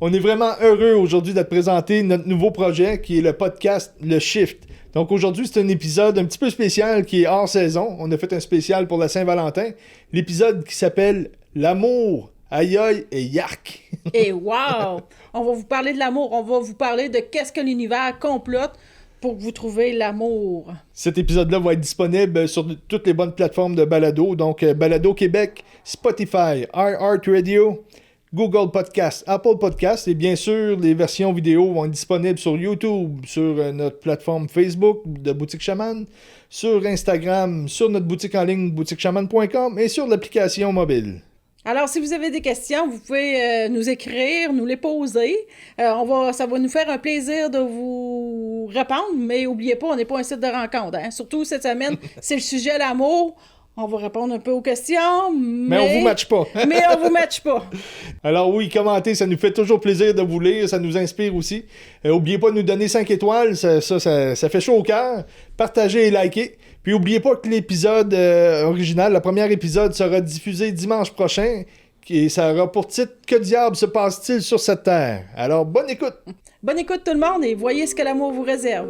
On est vraiment heureux aujourd'hui de te présenter notre nouveau projet qui est le podcast Le Shift. Donc aujourd'hui, c'est un épisode un petit peu spécial qui est hors saison. On a fait un spécial pour la Saint-Valentin. L'épisode qui s'appelle L'amour, aïe aïe et yark. Et wow! On va vous parler de l'amour. On va vous parler de qu'est-ce que l'univers complote pour que vous trouviez l'amour. Cet épisode-là va être disponible sur toutes les bonnes plateformes de balado. Donc Balado Québec, Spotify, iHeartRadio, Google Podcast, Apple Podcast et bien sûr, les versions vidéo vont être disponibles sur YouTube, sur notre plateforme Facebook de Boutique Chaman, sur Instagram, sur notre boutique en ligne boutiquechaman.com et sur l'application mobile. Alors, si vous avez des questions, vous pouvez nous écrire, nous les poser. Ça va nous faire un plaisir de vous répondre, mais n'oubliez pas, on n'est pas un site de rencontre. Hein? Surtout cette semaine, c'est le sujet l'amour. On va répondre un peu aux questions, mais on vous matche pas. Mais on vous matche pas. Alors oui, commentez, ça nous fait toujours plaisir de vous lire, ça nous inspire aussi. N'oubliez pas de nous donner 5 étoiles, ça fait chaud au cœur. Partagez et likez. Puis n'oubliez pas que l'épisode original, le premier épisode, sera diffusé dimanche prochain. Et ça aura pour titre « Que diable se passe-t-il sur cette terre? » Alors, bonne écoute! Bonne écoute tout le monde et voyez ce que l'amour vous réserve.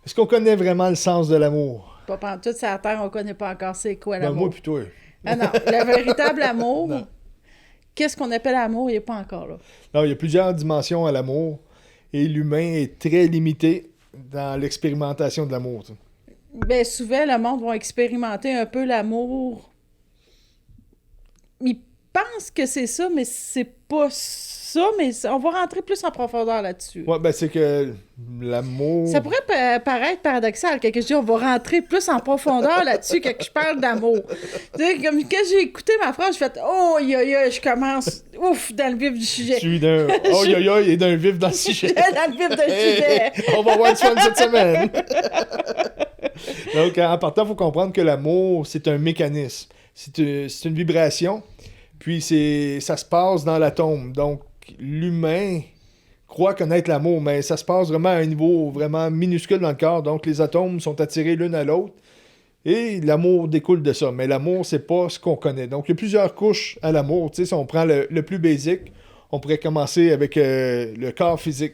Est-ce qu'on connaît vraiment le sens de l'amour? Pas pantoute, sur la terre, on connaît pas encore c'est quoi l'amour. Moi plutôt. Ah non, le véritable amour, qu'est-ce qu'on appelle amour, il n'est pas encore là. Non, il y a plusieurs dimensions à l'amour et l'humain est très limité dans l'expérimentation de l'amour. Bien, souvent, le monde va expérimenter un peu l'amour. Ils pensent que c'est ça, mais c'est pas ça, mais on va rentrer plus en profondeur là-dessus. Ouais, ben c'est que l'amour... Ça pourrait paraître paradoxal, quand je dis on va rentrer plus en profondeur là-dessus quand je parle d'amour. Tu sais, comme quand j'ai écouté ma phrase, j'ai fait « Oh, je commence, dans le vif du sujet. » Je suis d'un... Oh, et d'un vif dans le sujet. Dans le vif du sujet. On va voir du fun cette semaine. Donc, en partant, il faut comprendre que l'amour, c'est un mécanisme. C'est une vibration, puis ça se passe dans l'atome. Donc, l'humain croit connaître l'amour, mais ça se passe vraiment à un niveau vraiment minuscule dans le corps. Donc, les atomes sont attirés l'un à l'autre et l'amour découle de ça. Mais l'amour, c'est pas ce qu'on connaît. Donc, il y a plusieurs couches à l'amour. Tu sais, si on prend le plus basique, on pourrait commencer avec le corps physique.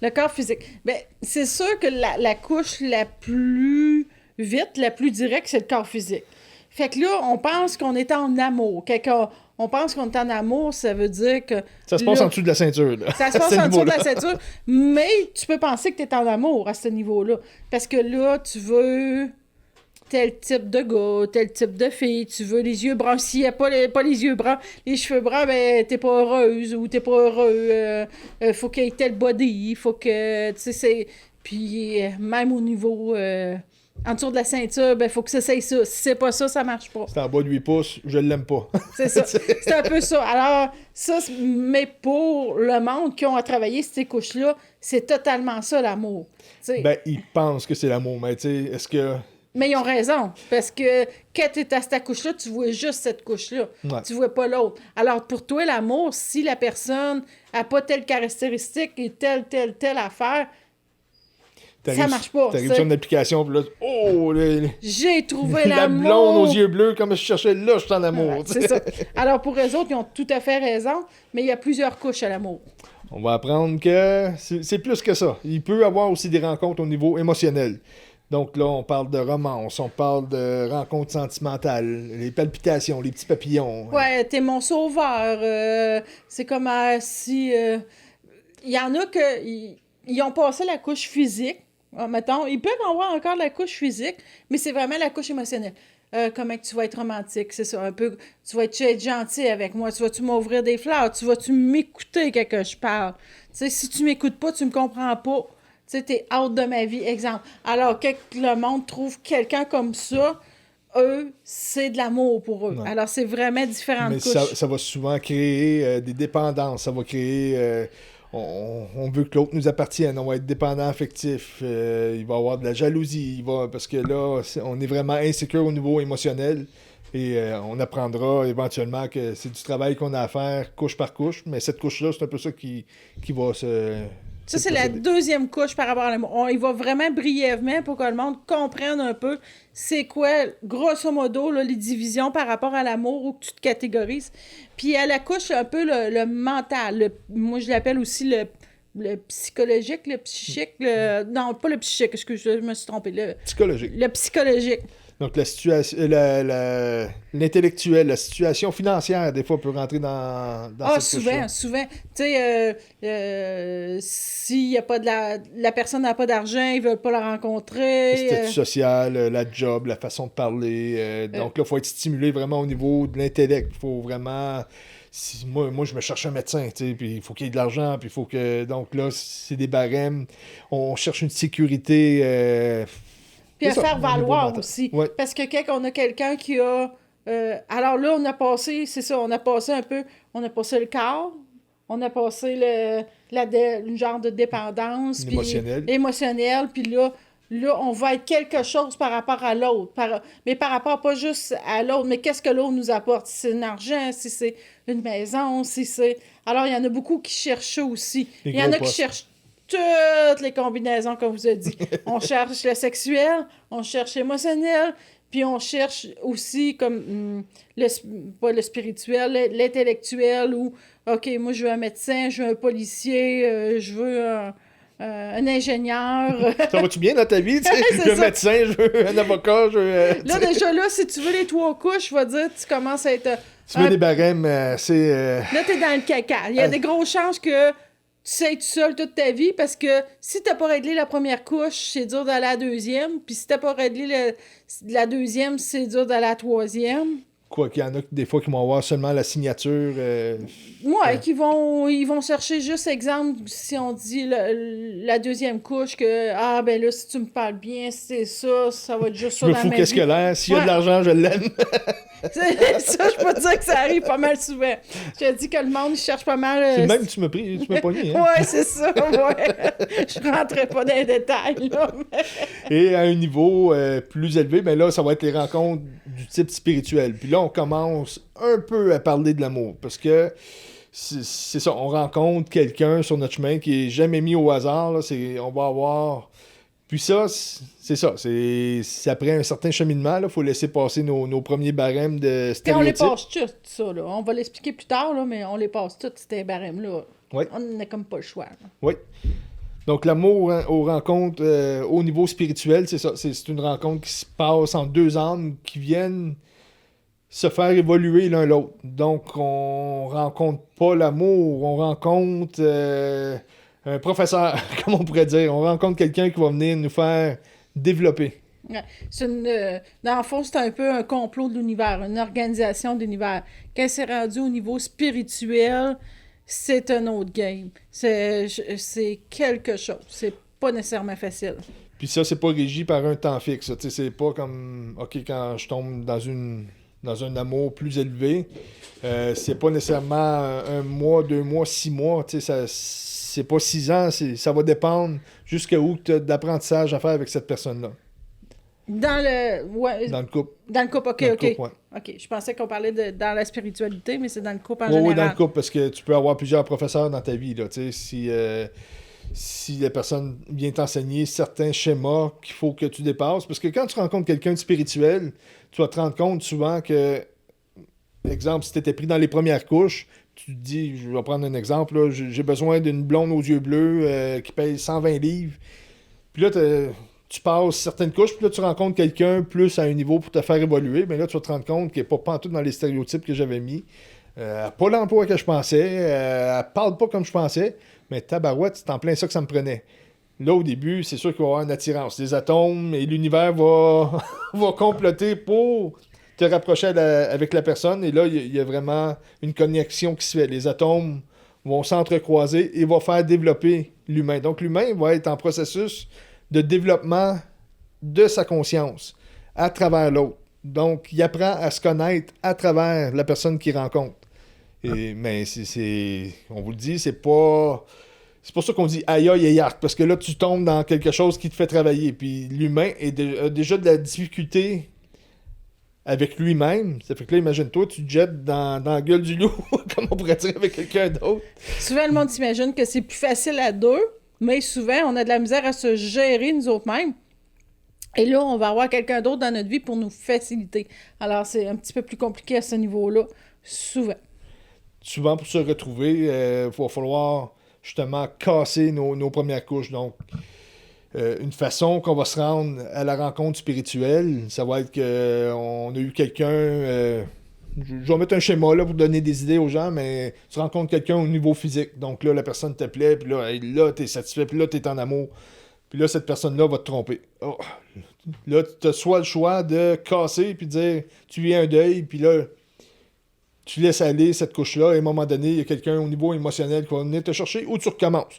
Le corps physique. Bien, c'est sûr que la couche la plus vite, la plus directe, c'est le corps physique. Fait que là, on pense qu'on est en amour. Quand on pense qu'on est en amour, ça veut dire que... Ça se passe en dessous de la ceinture. Là. Ça se passe en dessous de la ceinture, mais tu peux penser que tu es en amour à ce niveau-là. Parce que là, tu veux tel type de gars, tel type de fille, tu veux les yeux bruns. S'il n'y a pas les yeux bruns, les cheveux bruns, ben t'es pas heureuse ou t'es pas heureux. Faut qu'il y ait tel body, faut que... Tu sais, c'est... Puis même au niveau... en dessous de la ceinture, ben faut que ça c'est ça. Si c'est pas ça, ça marche pas. C'est en bas de 8 pouces, je l'aime pas. C'est ça. C'est un peu ça. Alors, ça, mais pour le monde qui ont à travailler ces couches-là, c'est totalement ça, l'amour. T'sais. Ben, ils pensent que c'est l'amour, mais tu sais, est-ce que... Mais ils ont raison, parce que quand tu es à cette couche-là, tu vois juste cette couche-là. Ouais. Tu vois pas l'autre. Alors, pour toi, l'amour, si la personne n'a pas telle caractéristique et telle affaire, ça marche pas. T'arrives sur une application, puis là, j'ai trouvé la l'amour. blonde aux yeux bleus, comme je cherchais là, je suis en amour. Ouais, c'est ça. Alors, pour eux autres, ils ont tout à fait raison, mais il y a plusieurs couches à l'amour. On va apprendre que c'est plus que ça. Il peut y avoir aussi des rencontres au niveau émotionnel. Donc là, on parle de romance, on parle de rencontres sentimentales, les palpitations, les petits papillons. Ouais, t'es mon sauveur. C'est comme si... Il y en a qui ils ont passé la couche physique, Mettons, ils peuvent avoir encore la couche physique, mais c'est vraiment la couche émotionnelle. Comment que tu vas être romantique, c'est ça, un peu, tu vas-tu être gentil avec moi, tu vas-tu m'ouvrir des fleurs, tu vas-tu m'écouter quand je parle. Tu sais, si tu m'écoutes pas, tu me comprends pas. Tu sais, t'es out de ma vie, exemple. Alors, quand le monde trouve quelqu'un comme ça, eux, c'est de l'amour pour eux. Ouais. Alors, c'est vraiment différentes Mais couches. ça va souvent créer des dépendances. Ça va créer... on veut que l'autre nous appartienne. On va être dépendant affectif. Il va y avoir de la jalousie. Parce que là, on est vraiment insécure au niveau émotionnel. Et on apprendra éventuellement que c'est du travail qu'on a à faire couche par couche. Mais cette couche-là, c'est un peu ça qui va se... Ça, c'est la deuxième couche par rapport à l'amour. On y va vraiment brièvement pour que le monde comprenne un peu c'est quoi, grosso modo, là, les divisions par rapport à l'amour ou que tu te catégorises. Puis à la couche, un peu le mental. Moi, je l'appelle aussi le psychologique, le psychique. Non, pas le psychique, excuse, je me suis trompée. Psychologique. Le psychologique. Donc, la situation, l'intellectuel, la situation financière, des fois, peut rentrer dans cette couche-là. Souvent. Tu sais, s'il y a pas de la personne n'a pas d'argent, ils veulent pas la rencontrer. Le statut social, la job, la façon de parler. Donc là, il faut être stimulé vraiment au niveau de l'intellect. Il faut vraiment... Moi, je me cherche un médecin, tu sais, puis il faut qu'il y ait de l'argent, puis il faut que... Donc là, c'est des barèmes. On cherche une sécurité... Puis à faire valoir aussi. Ouais. Parce que quand on a quelqu'un qui a... alors là, on a passé un peu... On a passé le corps, on a passé le genre de dépendance. Émotionnelle. Puis là, on va être quelque chose par rapport à l'autre. Mais par rapport pas juste à l'autre, mais qu'est-ce que l'autre nous apporte? Si c'est un argent, si c'est une maison, si c'est... Alors, il y en a beaucoup qui cherchent ça aussi. Il y en a qui cherchent toutes les combinaisons, comme vous avez dit. On cherche le sexuel, on cherche l'émotionnel, puis on cherche aussi comme pas le spirituel, l'intellectuel, ou OK, moi je veux un médecin, je veux un policier, je veux un ingénieur. Ça va-tu bien dans ta vie? Je veux un médecin, je veux un avocat, je veux... Là, déjà, si tu veux les 3 couches, je vais dire, tu commences à être... Tu veux des barèmes, c'est... Là, t'es dans le caca. Il y a des grosses chances que tu sais être seul toute ta vie, parce que si t'as pas réglé la première couche, c'est dur d'aller à la deuxième. Puis si t'as pas réglé la deuxième, c'est dur d'aller à la troisième. Quoi qu'il y en a des fois qui vont avoir seulement la signature. Ils vont chercher juste exemple, si on dit la deuxième couche, que ben là, si tu me parles bien, c'est ça va être juste ça dans ma vie. Je me fous qu'est-ce que l'air. S'il y a de l'argent, je l'aime. Ça, je peux te dire que ça arrive pas mal souvent. Je te dis que le monde, il cherche pas mal... C'est le même que tu m'as pogné. Hein? Ouais, c'est ça, ouais. Je rentrais pas dans les détails, là. Et à un niveau plus élevé, ben là, ça va être les rencontres du type spirituel. Puis là, on commence un peu à parler de l'amour. Parce que c'est ça, on rencontre quelqu'un sur notre chemin qui est jamais mis au hasard. Là, on va avoir... Puis ça, c'est ça. C'est après un certain cheminement. Il faut laisser passer nos premiers barèmes de stéréotypes. Puis on les passe tous, ça. Là. On va l'expliquer plus tard, là, mais on les passe tous, ces barèmes-là. Oui. On n'a comme pas le choix. Là. Oui. Donc l'amour aux rencontres au niveau spirituel, c'est ça. C'est une rencontre qui se passe entre 2 âmes qui viennent se faire évoluer l'un l'autre. Donc on rencontre pas l'amour, on rencontre... un professeur, comme on pourrait dire. On rencontre quelqu'un qui va venir nous faire développer. Ouais. Dans le fond, c'est un peu un complot de l'univers, une organisation de l'univers. Quand c'est rendu au niveau spirituel, c'est un autre game. C'est quelque chose. C'est pas nécessairement facile. Puis ça, c'est pas régi par un temps fixe. C'est pas comme, OK, quand je tombe dans un amour plus élevé, c'est pas nécessairement 1 mois, 2 mois, 6 mois. C'est pas 6 ans, ça va dépendre jusqu'à où tu as d'apprentissage à faire avec cette personne-là. Dans le couple. Dans le couple, OK. Couple, ouais. OK, je pensais qu'on parlait dans la spiritualité, mais c'est dans le couple en général. Oui, dans le couple, parce que tu peux avoir plusieurs professeurs dans ta vie. Là, si la personne vient t'enseigner certains schémas qu'il faut que tu dépasses. Parce que quand tu rencontres quelqu'un de spirituel, tu vas te rendre compte souvent que, exemple, si tu étais pris dans les premières couches, tu te dis, je vais prendre un exemple, là, j'ai besoin d'une blonde aux yeux bleus qui paye 120 livres. Puis là, tu passes certaines couches, puis là, tu rencontres quelqu'un plus à un niveau pour te faire évoluer. Mais là, tu vas te rendre compte qu'elle n'est pas pantoute dans les stéréotypes que j'avais mis. Elle n'a pas l'emploi que je pensais. Elle parle pas comme je pensais. Mais tabarouette, c'est en plein ça que ça me prenait. Là, au début, c'est sûr qu'il va y avoir une attirance. Les atomes et l'univers va, va comploter pour te rapprocher avec la personne. Et là, il y a vraiment une connexion qui se fait. Les atomes vont s'entrecroiser et vont faire développer l'humain. Donc, l'humain va être en processus de développement de sa conscience à travers l'autre. Donc, il apprend à se connaître à travers la personne qu'il rencontre. Mais on vous le dit, c'est pas... C'est pour ça qu'on dit aïe aïe aïe arc, parce que là, tu tombes dans quelque chose qui te fait travailler. Puis l'humain a déjà de la difficulté avec lui-même. Ça fait que là, imagine-toi, tu te jettes dans la gueule du loup, comme on pourrait dire avec quelqu'un d'autre. Souvent, le monde s'imagine que c'est plus facile à deux, mais souvent, on a de la misère à se gérer nous autres mêmes. Et là, on va avoir quelqu'un d'autre dans notre vie pour nous faciliter. Alors, c'est un petit peu plus compliqué à ce niveau-là, souvent. Souvent, pour se retrouver, il va falloir justement casser nos premières couches. Donc, une façon qu'on va se rendre à la rencontre spirituelle, ça va être qu'on a eu quelqu'un... je vais mettre un schéma là pour donner des idées aux gens, mais tu rencontres quelqu'un au niveau physique. Donc là, la personne te plaît, puis là t'es satisfait, puis là, t'es en amour. Puis là, cette personne-là va te tromper. Oh. Là, tu as soit le choix de casser, puis de dire, tu vis un deuil, puis là, tu laisses aller cette couche-là, et à un moment donné, il y a quelqu'un au niveau émotionnel qui va venir te chercher, ou tu recommences.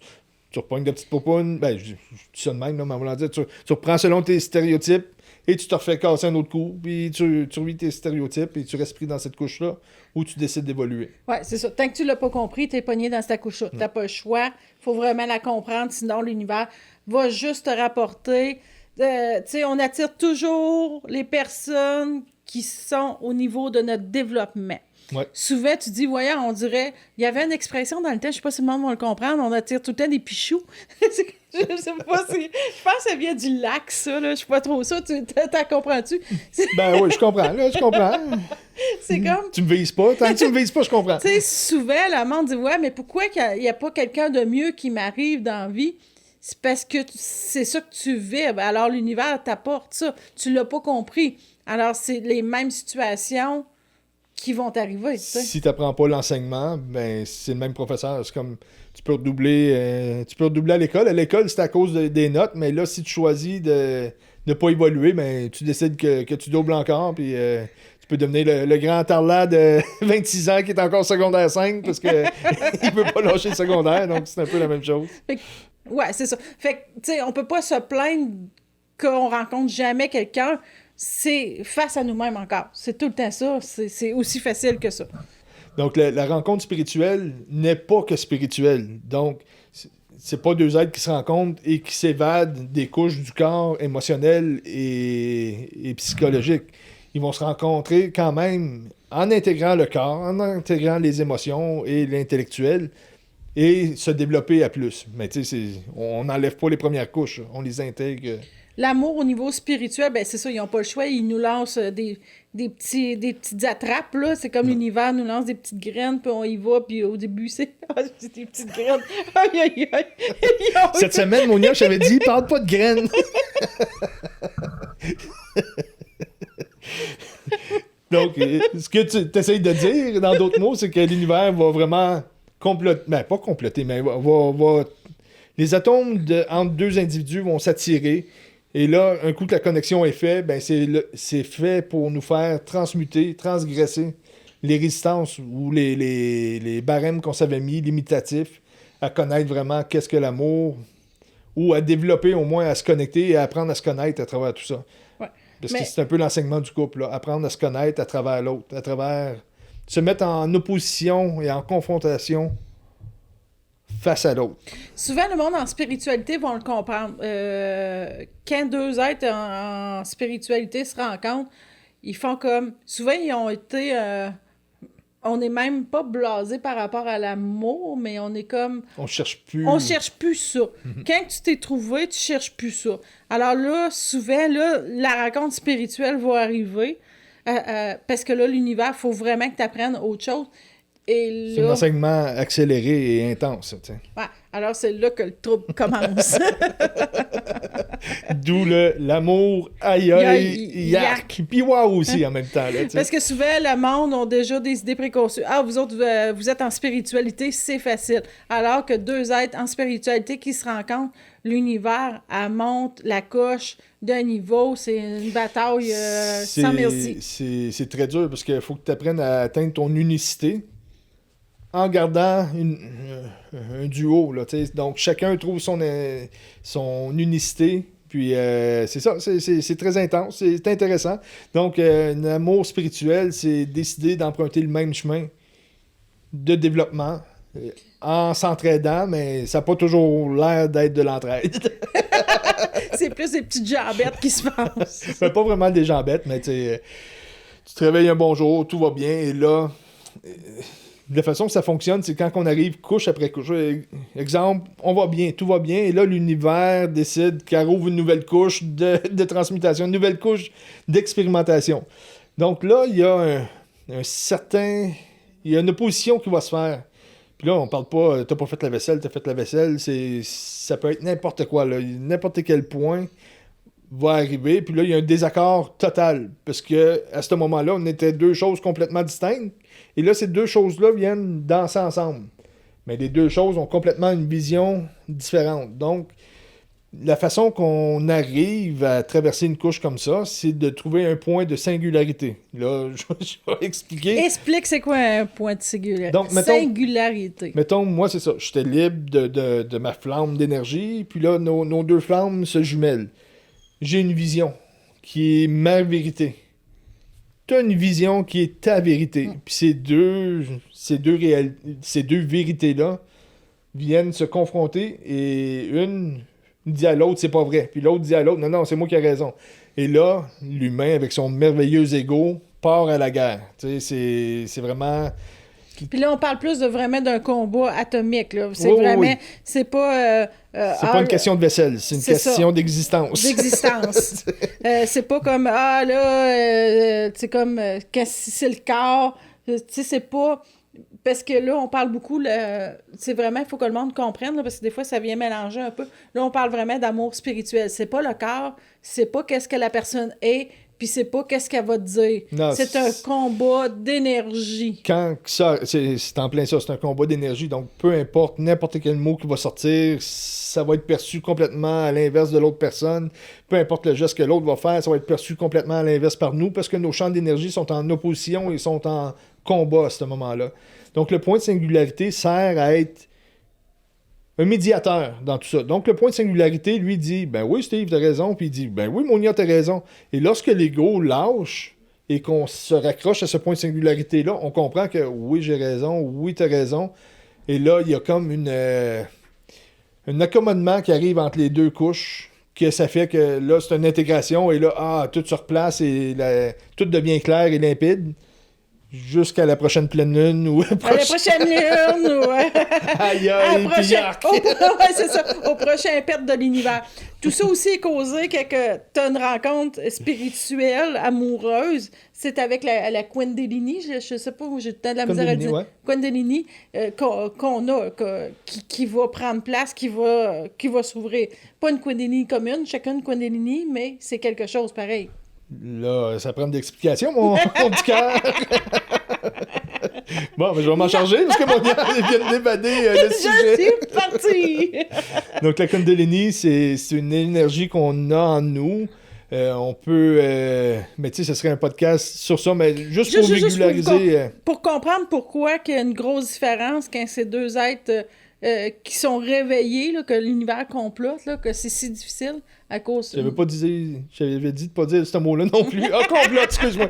Tu repognes de petites popounes, ben, je dis ça de même, là, mais on va dire, tu reprends selon tes stéréotypes, et tu te refais casser un autre coup, puis tu revis tes stéréotypes, et tu restes pris dans cette couche-là, ou tu décides d'évoluer. Ouais, c'est ça. Tant que tu l'as pas compris, t'es pogné dans cette couche-là. T'as pas le choix. Faut vraiment la comprendre, sinon l'univers va juste te rapporter. Tu sais, on attire toujours les personnes qui sont au niveau de notre développement. Ouais. Souvent, tu dis, voyons, on dirait... Il y avait une expression dans le temps, je sais pas si le monde va le comprendre, on attire tout le temps des pichous. Je sais pas si... Je pense que ça vient du lac, ça, là. Je sais pas trop ça. T'en comprends-tu? Ben oui, je comprends, là, je comprends. C'est comme... Tu me vises pas. Tant que tu me vises pas, je comprends. Tu sais, souvent, le monde dit, ouais, mais pourquoi qu'il n'y a pas quelqu'un de mieux qui m'arrive dans la vie? C'est parce que c'est ça que tu vibres. Alors, l'univers t'apporte ça. Tu l'as pas compris. Alors, c'est les mêmes situations qui vont t'arriver, tu sais. Si tu n'apprends pas l'enseignement, ben c'est le même professeur. C'est comme tu peux redoubler à l'école. À l'école, c'est à cause des notes, mais là, si tu choisis de ne pas évoluer, ben tu décides que tu doubles encore, puis tu peux devenir le grand tarlat de 26 ans qui est encore secondaire 5 parce que il peut pas lâcher le secondaire, donc c'est un peu la même chose. Ouais, c'est ça. Fait que, tu sais, on peut pas se plaindre qu'on rencontre jamais quelqu'un. C'est face à nous-mêmes encore. C'est tout le temps ça. C'est aussi facile que ça. Donc, la rencontre spirituelle n'est pas que spirituelle. Donc, c'est pas deux êtres qui se rencontrent et qui s'évadent des couches du corps émotionnel et psychologique. Ils vont se rencontrer quand même en intégrant le corps, en intégrant les émotions et l'intellectuel et se développer à plus. Mais tu sais, on n'enlève pas les premières couches, on les intègre. L'amour au niveau spirituel, ben c'est ça, ils n'ont pas le choix. Ils nous lancent des petites attrapes, là. C'est comme l'univers nous lance des petites graines, puis on y va, puis au début, c'est des petites graines. Aïe, aïe, aïe. Cette semaine, Monia, je t'avais dit, parle pas de graines. Donc, ce que tu essayes de dire, dans d'autres mots, c'est que l'univers va vraiment comploter, ben pas comploter, mais les atomes entre deux individus vont s'attirer. Et là, un coup que la connexion est faite, ben c'est fait pour nous faire transmuter, transgresser les résistances ou les barèmes qu'on s'avait mis, limitatifs, à connaître vraiment qu'est-ce que l'amour, ou à développer au moins à se connecter et à apprendre à se connaître à travers tout ça. Ouais. Parce que c'est un peu l'enseignement du couple, là, apprendre à se connaître à travers l'autre, à travers se mettre en opposition et en confrontation face à l'autre. Souvent, le monde en spiritualité vont le comprendre. Quand deux êtres en spiritualité se rencontrent, ils font comme... Souvent, ils ont été... on n'est même pas blasé par rapport à l'amour, mais on est comme... On cherche plus... On cherche plus ça. Quand tu t'es trouvé, tu cherches plus ça. Alors là, souvent, là, la rencontre spirituelle va arriver parce que là, l'univers, il faut vraiment que tu apprennes autre chose. Et C'est un là, enseignement accéléré et intense, tu sais. ouais, alors c'est là que le trouble commence. D'où l'amour, aïe aïe, yark, puis waouh aussi en même temps, là, tu sais. Parce que souvent, le monde a déjà des idées préconçues. Ah, vous autres, vous êtes en spiritualité, c'est facile. Alors que deux êtres en spiritualité qui se rencontrent, l'univers, elle monte la coche d'un niveau, c'est une bataille sans merci. C'est très dur parce qu'il faut que tu apprennes à atteindre ton unicité en gardant un duo, là, tu sais. Donc, chacun trouve son unicité. Puis, c'est ça, c'est très intense, c'est intéressant. Donc, un amour spirituel, c'est décider d'emprunter le même chemin de développement en s'entraidant, mais ça n'a pas toujours l'air d'être de l'entraide. C'est plus des petites jambettes qui se passent. C'est pas vraiment des gens bêtes, mais tu sais, tu te réveilles un bon jour, tout va bien, et là, la façon que ça fonctionne, c'est quand on arrive couche après couche. Exemple, on va bien, tout va bien, et là, l'univers décide qu'il ouvre une nouvelle couche de transmutation, une nouvelle couche d'expérimentation. Donc là, il y a il y a une opposition qui va se faire. Puis là, on parle pas, t'as pas fait la vaisselle, t'as fait la vaisselle, ça peut être n'importe quoi, là, n'importe quel point va arriver, puis là, il y a un désaccord total, parce que à ce moment-là, on était deux choses complètement distinctes, et là, ces deux choses-là viennent danser ensemble. Mais les deux choses ont complètement une vision différente. Donc, la façon qu'on arrive à traverser une couche comme ça, c'est de trouver un point de singularité. Là, je vais expliquer. Explique c'est quoi un point de singularité. Donc, Singularité. Mettons, moi, c'est ça. J'étais libre de ma flamme d'énergie, puis là, nos deux flammes se jumellent. J'ai une vision qui est ma vérité. Tu as une vision qui est ta vérité. Puis ces deux vérités-là viennent se confronter et une dit à l'autre c'est pas vrai. Puis l'autre dit à l'autre non, c'est moi qui ai raison. Et là, l'humain, avec son merveilleux ego, part à la guerre. Tu sais, c'est vraiment... Puis là, on parle plus vraiment d'un combat atomique. Là. C'est Oui, vraiment... oui. C'est pas... c'est pas une question de vaisselle, c'est une question d'existence. D'existence. C'est pas comme, c'est comme, si c'est le corps. Tu sais, c'est pas... Parce que là, on parle beaucoup, c'est vraiment, il faut que le monde comprenne, là, parce que des fois, ça vient mélanger un peu. Là, on parle vraiment d'amour spirituel. C'est pas le corps, c'est pas qu'est-ce que la personne est, puis c'est pas qu'est-ce qu'elle va te dire. Non, c'est un combat d'énergie. Quand ça, c'est en plein ça, c'est un combat d'énergie. Donc, peu importe n'importe quel mot qui va sortir, ça va être perçu complètement à l'inverse de l'autre personne. Peu importe le geste que l'autre va faire, ça va être perçu complètement à l'inverse par nous, parce que nos champs d'énergie sont en opposition et sont en combat à ce moment-là. Donc, le point de singularité sert à être un médiateur dans tout ça. Donc, le point de singularité, lui, dit « Ben oui, Steve, t'as raison. » Puis il dit « Ben oui, Monia, t'as raison. » Et lorsque l'ego lâche et qu'on se raccroche à ce point de singularité-là, on comprend que oui, j'ai raison, oui, t'as raison. Et là, il y a comme un accommodement qui arrive entre les deux couches, que ça fait que là, c'est une intégration, et là, tout se replace et tout devient clair et limpide. Jusqu'à la prochaine pleine lune ou à la prochaine lune, ouais. Aïe, aïe, puis yark. Ouais, c'est ça. Au prochain perte de l'univers. Tout ça aussi est causé que t'as une rencontre spirituelle, amoureuse. C'est avec la Kundalini, je sais pas où j'ai le temps de la misère à dire. Ouais. Kundalini, qu'on a, qui va prendre place, qui va s'ouvrir. Pas une Kundalini commune, chacun une Kundalini, mais c'est quelque chose pareil. Là, ça prend d'explications, mon petit cœur. Bon, mais je vais m'en charger parce que mon gars vient de débader le sujet. Je suis parti! Donc, la Kundalini, c'est une énergie qu'on a en nous. On peut... mais tu sais, ce serait un podcast sur ça, mais juste pour régulariser... Pour comprendre pourquoi il y a une grosse différence quand ces deux êtres... qui sont réveillés, là, que l'univers complote, là, que c'est si difficile à cause... J'avais dit de pas dire ce mot-là non plus. Ah, complote, excuse-moi.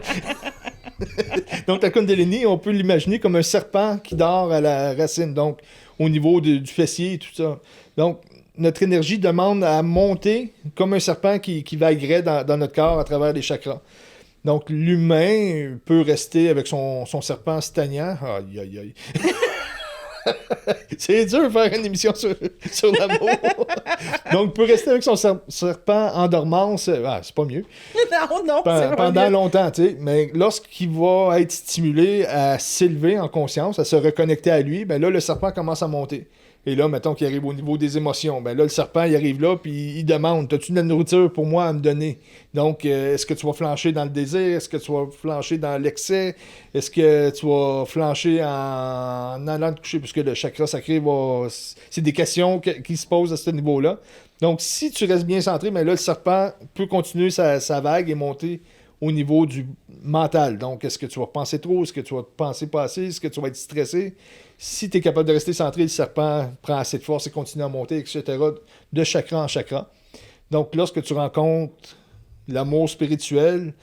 Donc, la Kundalini, on peut l'imaginer comme un serpent qui dort à la racine, donc au niveau du fessier et tout ça. Donc, notre énergie demande à monter comme un serpent qui vaguerait dans notre corps à travers les chakras. Donc, l'humain peut rester avec son serpent stagnant. Aïe, aïe, aïe. C'est dur de faire une émission sur l'amour. Donc, peut rester avec son serpent en dormance, c'est pas mieux. Non, c'est pas Pendant mieux. longtemps, tu sais. Mais lorsqu'il va être stimulé à s'élever en conscience, à se reconnecter à lui, ben là, le serpent commence à monter. Et là, mettons qu'il arrive au niveau des émotions. Ben là, le serpent, il arrive là, puis il demande, as-tu de la nourriture pour moi à me donner? Donc, est-ce que tu vas flancher dans le désir? Est-ce que tu vas flancher dans l'excès? Est-ce que tu vas flancher en allant te coucher? Puisque le chakra sacré va... C'est des questions qui se posent à ce niveau-là. Donc, si tu restes bien centré, ben là, le serpent peut continuer sa vague et monter au niveau du mental. Donc, est-ce que tu vas penser trop? Est-ce que tu vas penser pas assez? Est-ce que tu vas être stressé? Si tu es capable de rester centré, le serpent prend assez de force et continue à monter, etc., de chakra en chakra. Donc, lorsque tu rencontres l'amour spirituel,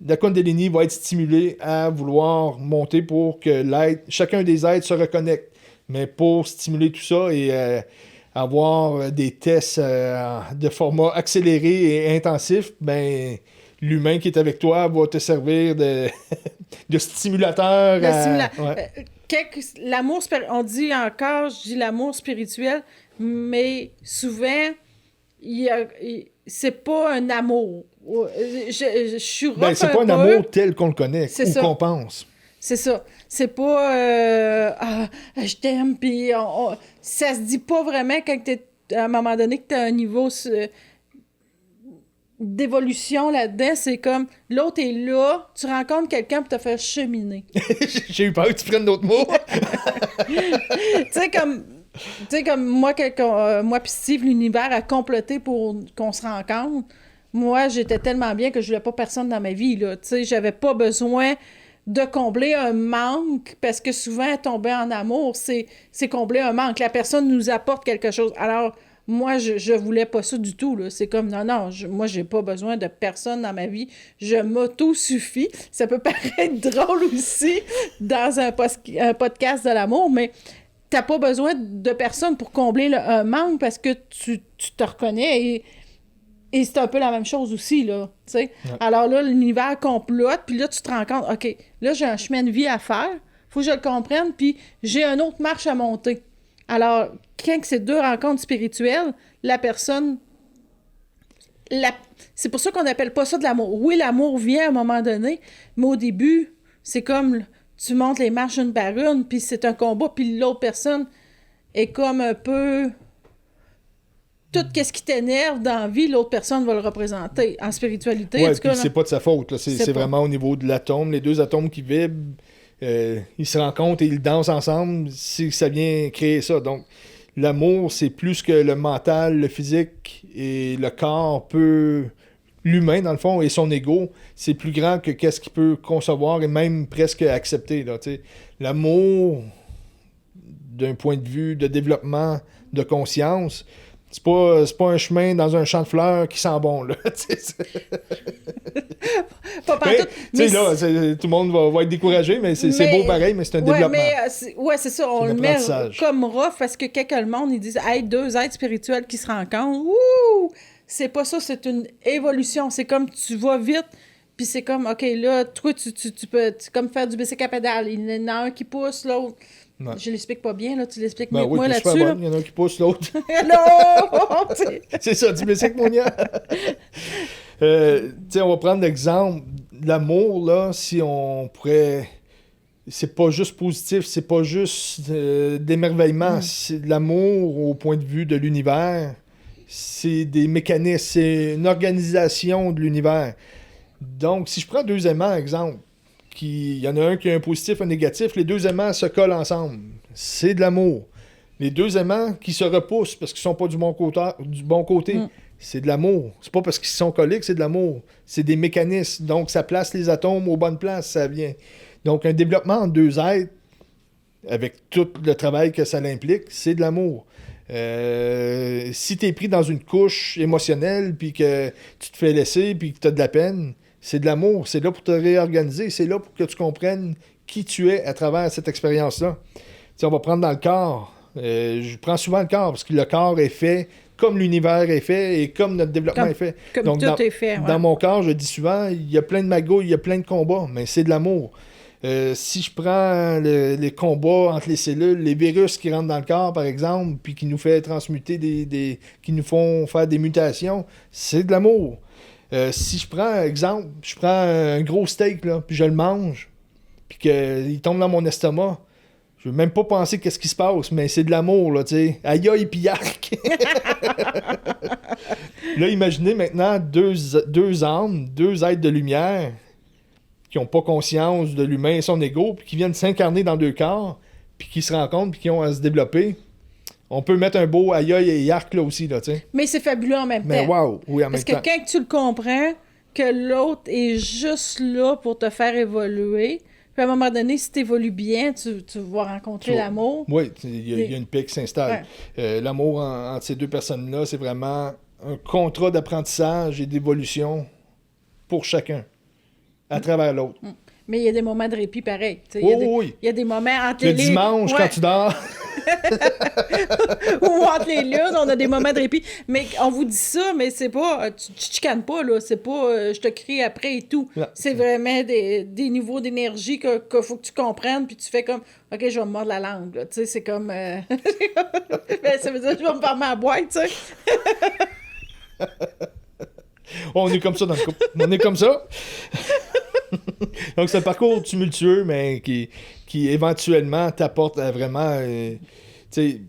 la Kundalini va être stimulée à vouloir monter pour que chacun des êtres se reconnecte. Mais pour stimuler tout ça et avoir des tests de format accéléré et intensif, ben l'humain qui est avec toi va te servir de, de stimulateur. Ouais. On dit encore, je dis l'amour spirituel, mais souvent, c'est pas un amour. Je suis rough c'est un pas un peu. amour tel qu'on le connaît ou qu'on pense. C'est ça. C'est pas je t'aime, puis ça se dit pas vraiment quand t'es à un moment donné que t'as un niveau d'évolution là-dedans. C'est comme l'autre est là, tu rencontres quelqu'un pour te faire cheminer. J'ai eu peur que tu prennes d'autres mots. Tu sais, comme moi puis Steve, l'univers a comploté pour qu'on se rencontre. Moi, j'étais tellement bien que je voulais pas personne dans ma vie, là. Tu sais, j'avais pas besoin de combler un manque, parce que souvent, tomber en amour, c'est combler un manque. La personne nous apporte quelque chose. Alors, moi, je voulais pas ça du tout, là. C'est comme, non, moi, j'ai pas besoin de personne dans ma vie. Je m'auto-suffis. Ça peut paraître drôle aussi dans un podcast de l'amour, mais t'as pas besoin de personne pour combler un manque, parce que tu te reconnais et c'est un peu la même chose aussi, là, tu sais. Ouais. Alors là, l'univers complote, puis là, tu te rends compte, OK, là, j'ai un chemin de vie à faire, faut que je le comprenne, puis j'ai une autre marche à monter. Alors, quand c'est deux rencontres spirituelles, la personne... C'est pour ça qu'on n'appelle pas ça de l'amour. Oui, l'amour vient à un moment donné, mais au début, c'est comme tu montes les marches une par une, puis c'est un combat, puis l'autre personne est comme un peu... Tout ce qui t'énerve dans la vie, l'autre personne va le représenter. En spiritualité, ouais, en tout cas, c'est pas de sa faute. Là. C'est vraiment au niveau de l'atome. Les deux atomes qui vibrent, ils se rencontrent et ils dansent ensemble. Ça vient créer ça. Donc, l'amour, c'est plus que le mental, le physique et le corps peut... L'humain, dans le fond, et son ego, c'est plus grand que qu'est-ce qu'il peut concevoir et même presque accepter. Là, l'amour, d'un point de vue de développement de conscience... C'est pas un chemin dans un champ de fleurs qui sent bon, là. Pas partout. Mais là, tout le monde va être découragé, mais c'est beau pareil, mais c'est un développement. C'est ça. On le met comme rough parce que quand le monde, ils disent « Hey, deux êtres spirituels qui se rencontrent, ouh! » C'est pas ça, c'est une évolution. C'est comme tu vas vite, puis c'est comme, OK, là, toi, tu peux comme faire du bicycle à pédale. Il y en a un qui pousse, l'autre... Ouais. Je l'explique pas bien, là. Tu l'expliques mieux que moi là-dessus. Là. Il y en a un qui pousse l'autre. Non! C'est ça, du bicycle, Monia. On va prendre l'exemple. L'amour, là, si on pourrait... C'est pas juste positif, c'est pas juste d'émerveillement. C'est de l'amour au point de vue de l'univers. C'est des mécanismes, c'est une organisation de l'univers. Donc, si je prends deux aimants, exemple, il y en a un qui a un positif, un négatif, les deux aimants se collent ensemble. C'est de l'amour. Les deux aimants qui se repoussent parce qu'ils sont pas du bon côté, c'est de l'amour. C'est pas parce qu'ils sont collés que c'est de l'amour. C'est des mécanismes. Donc, ça place les atomes aux bonnes places, ça vient. Donc, un développement en deux êtres, avec tout le travail que ça implique, c'est de l'amour. Si tu es pris dans une couche émotionnelle, puis que tu te fais laisser, puis que tu as de la peine, c'est de l'amour, c'est là pour te réorganiser, c'est là pour que tu comprennes qui tu es à travers cette expérience-là. T'sais, on va prendre dans le corps. Je prends souvent le corps, parce que le corps est fait comme l'univers est fait et comme notre développement est fait. Comme donc, tout est fait. Ouais. Dans mon corps, je dis souvent, il y a plein de magouilles, il y a plein de combats, mais c'est de l'amour. Si je prends les combats entre les cellules, les virus qui rentrent dans le corps, par exemple, puis qui nous fait transmuter qui nous font faire des mutations, c'est de l'amour. Si je prends, exemple, je prends un gros steak, là, puis je le mange, puis qu'il tombe dans mon estomac, je veux même pas penser qu'est-ce qui se passe, mais c'est de l'amour, là, tu sais. Aïe, aïe, pis yark! Là, imaginez maintenant deux âmes, deux êtres de lumière qui n'ont pas conscience de l'humain et son ego, puis qui viennent s'incarner dans deux corps, puis qui se rencontrent, puis qui ont à se développer. On peut mettre un beau aïe aïe et yark là aussi, là, tu sais. Mais c'est fabuleux en même temps. Mais waouh, oui, en même temps. Parce que quand tu le comprends, que l'autre est juste là pour te faire évoluer, puis à un moment donné, si tu évolues bien, tu vas rencontrer l'amour. Oui, il y a une paix qui s'installe. Ouais. L'amour entre ces deux personnes-là, c'est vraiment un contrat d'apprentissage et d'évolution pour chacun, à travers l'autre. Mais il y a des moments de répit pareil. Oui. Il y a des moments entre le dimanche, quand tu dors. Ou entre les lunes, on a des moments de répit. Mais on vous dit ça, mais c'est pas... Tu te chicanes pas, là. C'est pas je te crie après et tout. Non. C'est vraiment des niveaux d'énergie qu'il faut que tu comprennes, puis tu fais comme... OK, je vais me mordre la langue, là. Tu sais, c'est comme... Ben, ça veut dire que je vais me fermer la boîte, tu sais. On est comme ça dans le couple. On est comme ça. Donc, c'est un parcours tumultueux, mais qui éventuellement t'apporte vraiment... tu sais,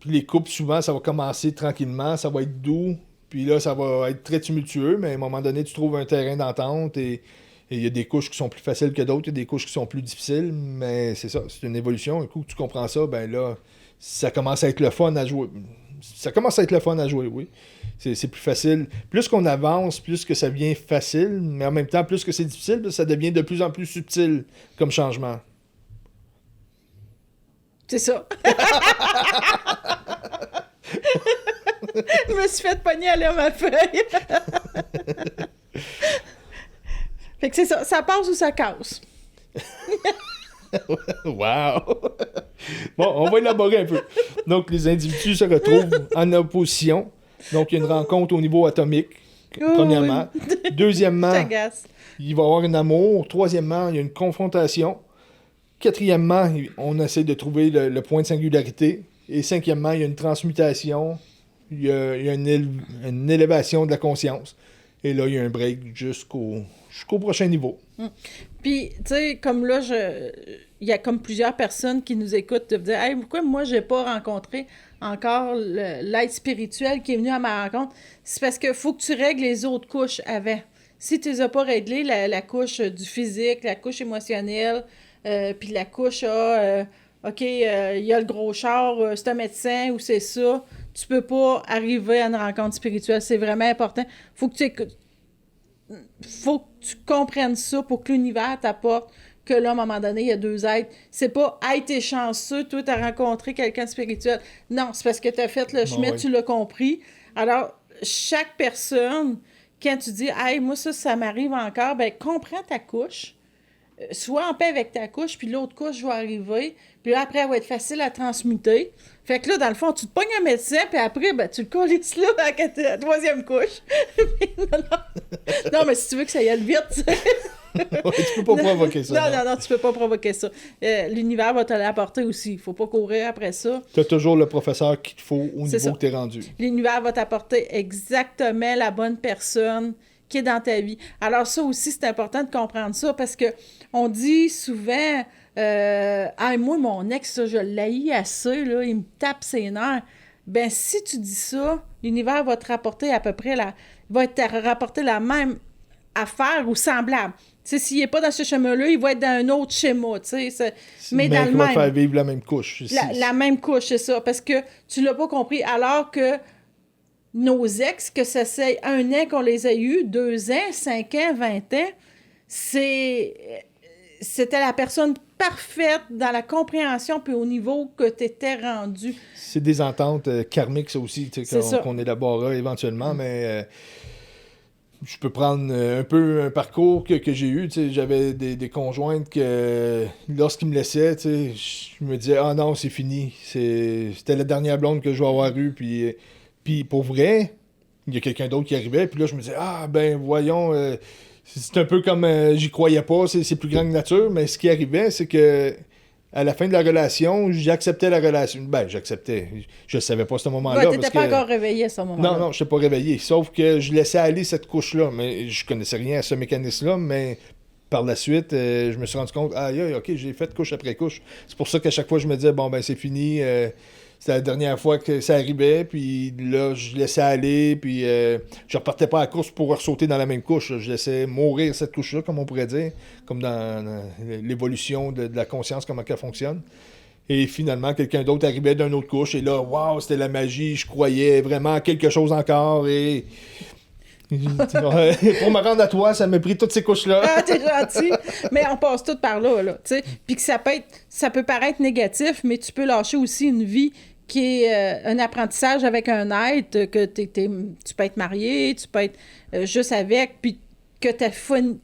les couples, souvent, ça va commencer tranquillement, ça va être doux, puis là, ça va être très tumultueux, mais à un moment donné, tu trouves un terrain d'entente et il y a des couches qui sont plus faciles que d'autres, il y a des couches qui sont plus difficiles, mais c'est ça, c'est une évolution. Un coup que tu comprends ça, ben là, ça commence à être le fun à jouer. Ça commence à être le fun à jouer, oui. C'est plus facile. Plus qu'on avance, plus que ça devient facile, mais en même temps, plus que c'est difficile, ça devient de plus en plus subtil comme changement. C'est ça. Je me suis fait pogner à lire ma feuille. Fait que c'est ça. Ça passe ou ça casse. Wow! Bon, on va élaborer un peu. Donc, les individus se retrouvent en opposition. Donc, il y a une rencontre au niveau atomique, premièrement. Oui. Deuxièmement, T'agaces. il va y avoir un amour. Troisièmement, il y a une confrontation. Quatrièmement, on essaie de trouver le point de singularité. Et cinquièmement, il y a une transmutation. Il y a une élévation de la conscience. Et là, il y a un break jusqu'au prochain niveau. Puis, tu sais, comme là, il y a comme plusieurs personnes qui nous écoutent de dire « Hey, pourquoi moi, j'ai pas rencontré encore l'être spirituel qui est venu à ma rencontre? » C'est parce qu'il faut que tu règles les autres couches avant. Si tu les as pas réglées, la couche du physique, la couche émotionnelle, puis la couche OK, il y a le gros char, c'est un médecin ou c'est ça, tu peux pas arriver à une rencontre spirituelle. C'est vraiment important. Faut que tu comprennes ça pour que l'univers t'apporte que là, à un moment donné, il y a deux êtres. C'est pas « Hey, t'es chanceux, toi, t'as rencontré quelqu'un de spirituel. » Non, c'est parce que t'as fait le chemin, oui. tu l'as compris. Alors, chaque personne, quand tu dis « Hey, moi, ça m'arrive encore », ben comprends ta couche. Sois en paix avec ta couche, puis l'autre couche va arriver, puis là, après, elle va être facile à transmuter. Fait que là, dans le fond, tu te pognes un médecin, puis après, ben, tu le colles là à la troisième couche. non, mais si tu veux que ça y aille vite, Ouais, tu peux pas provoquer ça. Non, tu peux pas provoquer ça. L'univers va te l'apporter aussi. Il faut pas courir après ça. Tu as toujours le professeur qu'il te faut au niveau ça. que tu es rendu. L'univers va t'apporter exactement la bonne personne qui est dans ta vie. Alors ça aussi, c'est important de comprendre ça parce que on dit souvent moi, mon ex, je l'haïs assez, là, il me tape ses nerfs. Ben, si tu dis ça, l'univers va te rapporter à peu près va te rapporter la même affaire ou semblable. Tu sais, s'il n'est pas dans ce schéma-là, il va être dans un autre schéma, tu sais. Mais dans le il même. va faire vivre la même couche. La même couche, c'est ça. Parce que tu l'as pas compris. Alors que nos ex, que ça c'est 1 an qu'on les a eus, 2 ans, 5 ans, 20 ans, c'était la personne parfaite dans la compréhension puis au niveau que tu étais rendu. C'est des ententes karmiques, ça aussi, qu'on élaborera éventuellement, mais je peux prendre un peu un parcours que j'ai eu. J'avais des conjointes que lorsqu'ils me laissaient, je me disais « Ah non, c'est fini. C'était la dernière blonde que je vais avoir eue. » Puis pour vrai, il y a quelqu'un d'autre qui arrivait, puis là, je me disais, ah, ben, voyons, c'est un peu comme, j'y croyais pas, c'est plus grand que nature, mais ce qui arrivait, c'est que à la fin de la relation, j'acceptais la relation. Ben, j'acceptais. Je savais pas à ce moment-là. Ouais, t'étais pas encore réveillé à ce moment-là. Non, je n'étais pas réveillé. Sauf que je laissais aller cette couche-là. Mais je connaissais rien à ce mécanisme-là, mais par la suite, je me suis rendu compte, ok, j'ai fait couche après couche. C'est pour ça qu'à chaque fois, je me disais, bon, ben, c'est fini. C'était la dernière fois que ça arrivait, puis là, je laissais aller, puis je repartais pas à la course pour ressauter dans la même couche. Je laissais mourir cette couche-là, comme on pourrait dire, comme dans l'évolution de la conscience, comment elle fonctionne. Et finalement, quelqu'un d'autre arrivait d'une autre couche, et là, waouh, c'était la magie, je croyais vraiment à quelque chose encore, et... Pour me rendre à toi, ça m'a pris toutes ces couches-là. Ah, t'es gentil. Mais on passe tout par là, tu sais. Puis que ça peut paraître négatif, mais tu peux lâcher aussi une vie qui est un apprentissage avec un être, que tu peux être marié, tu peux être juste avec, puis que tu as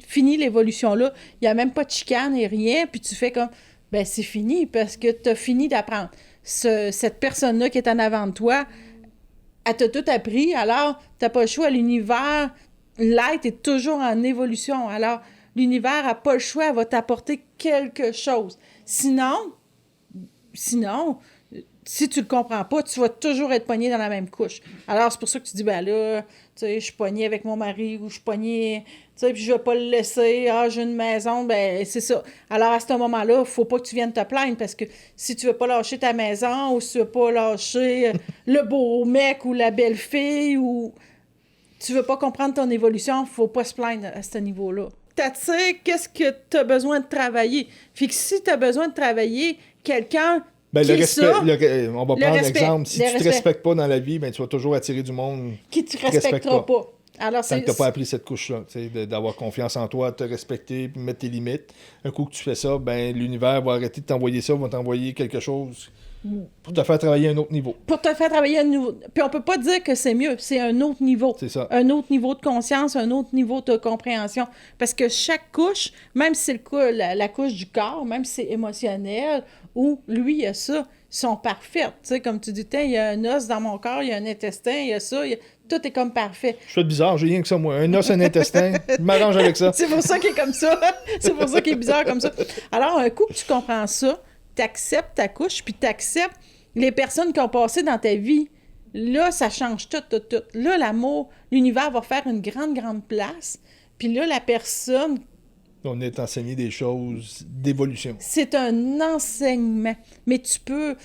fini l'évolution là. Il n'y a même pas de chicane et rien, puis tu fais comme, ben c'est fini, parce que tu as fini d'apprendre. Cette personne-là qui est en avant de toi, elle t'a tout appris, alors t'as pas le choix. L'univers, l'être est toujours en évolution. Alors, l'univers a pas le choix, elle va t'apporter quelque chose. Sinon, si tu le comprends pas, tu vas toujours être pogné dans la même couche. Alors, c'est pour ça que tu dis, ben là, tu sais, je suis pogné avec mon mari, ou je suis pogné, tu sais, puis je vais pas le laisser, j'ai une maison, ben c'est ça. Alors, à ce moment-là, faut pas que tu viennes te plaindre, parce que si tu veux pas lâcher ta maison, ou si tu veux pas lâcher le beau mec, ou la belle fille, ou tu veux pas comprendre ton évolution, faut pas se plaindre à ce niveau-là. T'attires qu'est-ce que t'as besoin de travailler. Fait que si t'as besoin de travailler, quelqu'un... Ben, le respect, on va prendre respect, l'exemple. Si tu te respectes pas dans la vie, ben, tu vas toujours attirer du monde qui te respectera pas. Alors, tant que tu n'as pas appris cette couche-là, d'avoir confiance en toi, de te respecter, puis mettre tes limites. Un coup que tu fais ça, ben, l'univers va arrêter de t'envoyer ça, va t'envoyer quelque chose pour te faire travailler à un autre niveau. Pour te faire travailler à un niveau. Puis on peut pas dire que c'est mieux, c'est un autre niveau. C'est ça. Un autre niveau de conscience, un autre niveau de compréhension. Parce que chaque couche, même si c'est la couche du corps, même si c'est émotionnel, ou lui, il y a ça, sont parfaites. Tu sais, comme tu dis, il y a un os dans mon corps, il y a un intestin, il y a ça, tout est comme parfait. Je fais bizarre, j'ai rien que ça, moi. Un os, un intestin, je m'arrange avec ça. C'est pour ça qu'il est comme ça. C'est pour ça qu'il est bizarre comme ça. Alors, un coup que tu comprends ça, t'acceptes ta couche, puis t'acceptes les personnes qui ont passé dans ta vie. Là, ça change tout. Là, l'amour, l'univers va faire une grande, grande place. Puis là, la personne... On est enseigné des choses d'évolution. C'est un enseignement. Mais tu peux...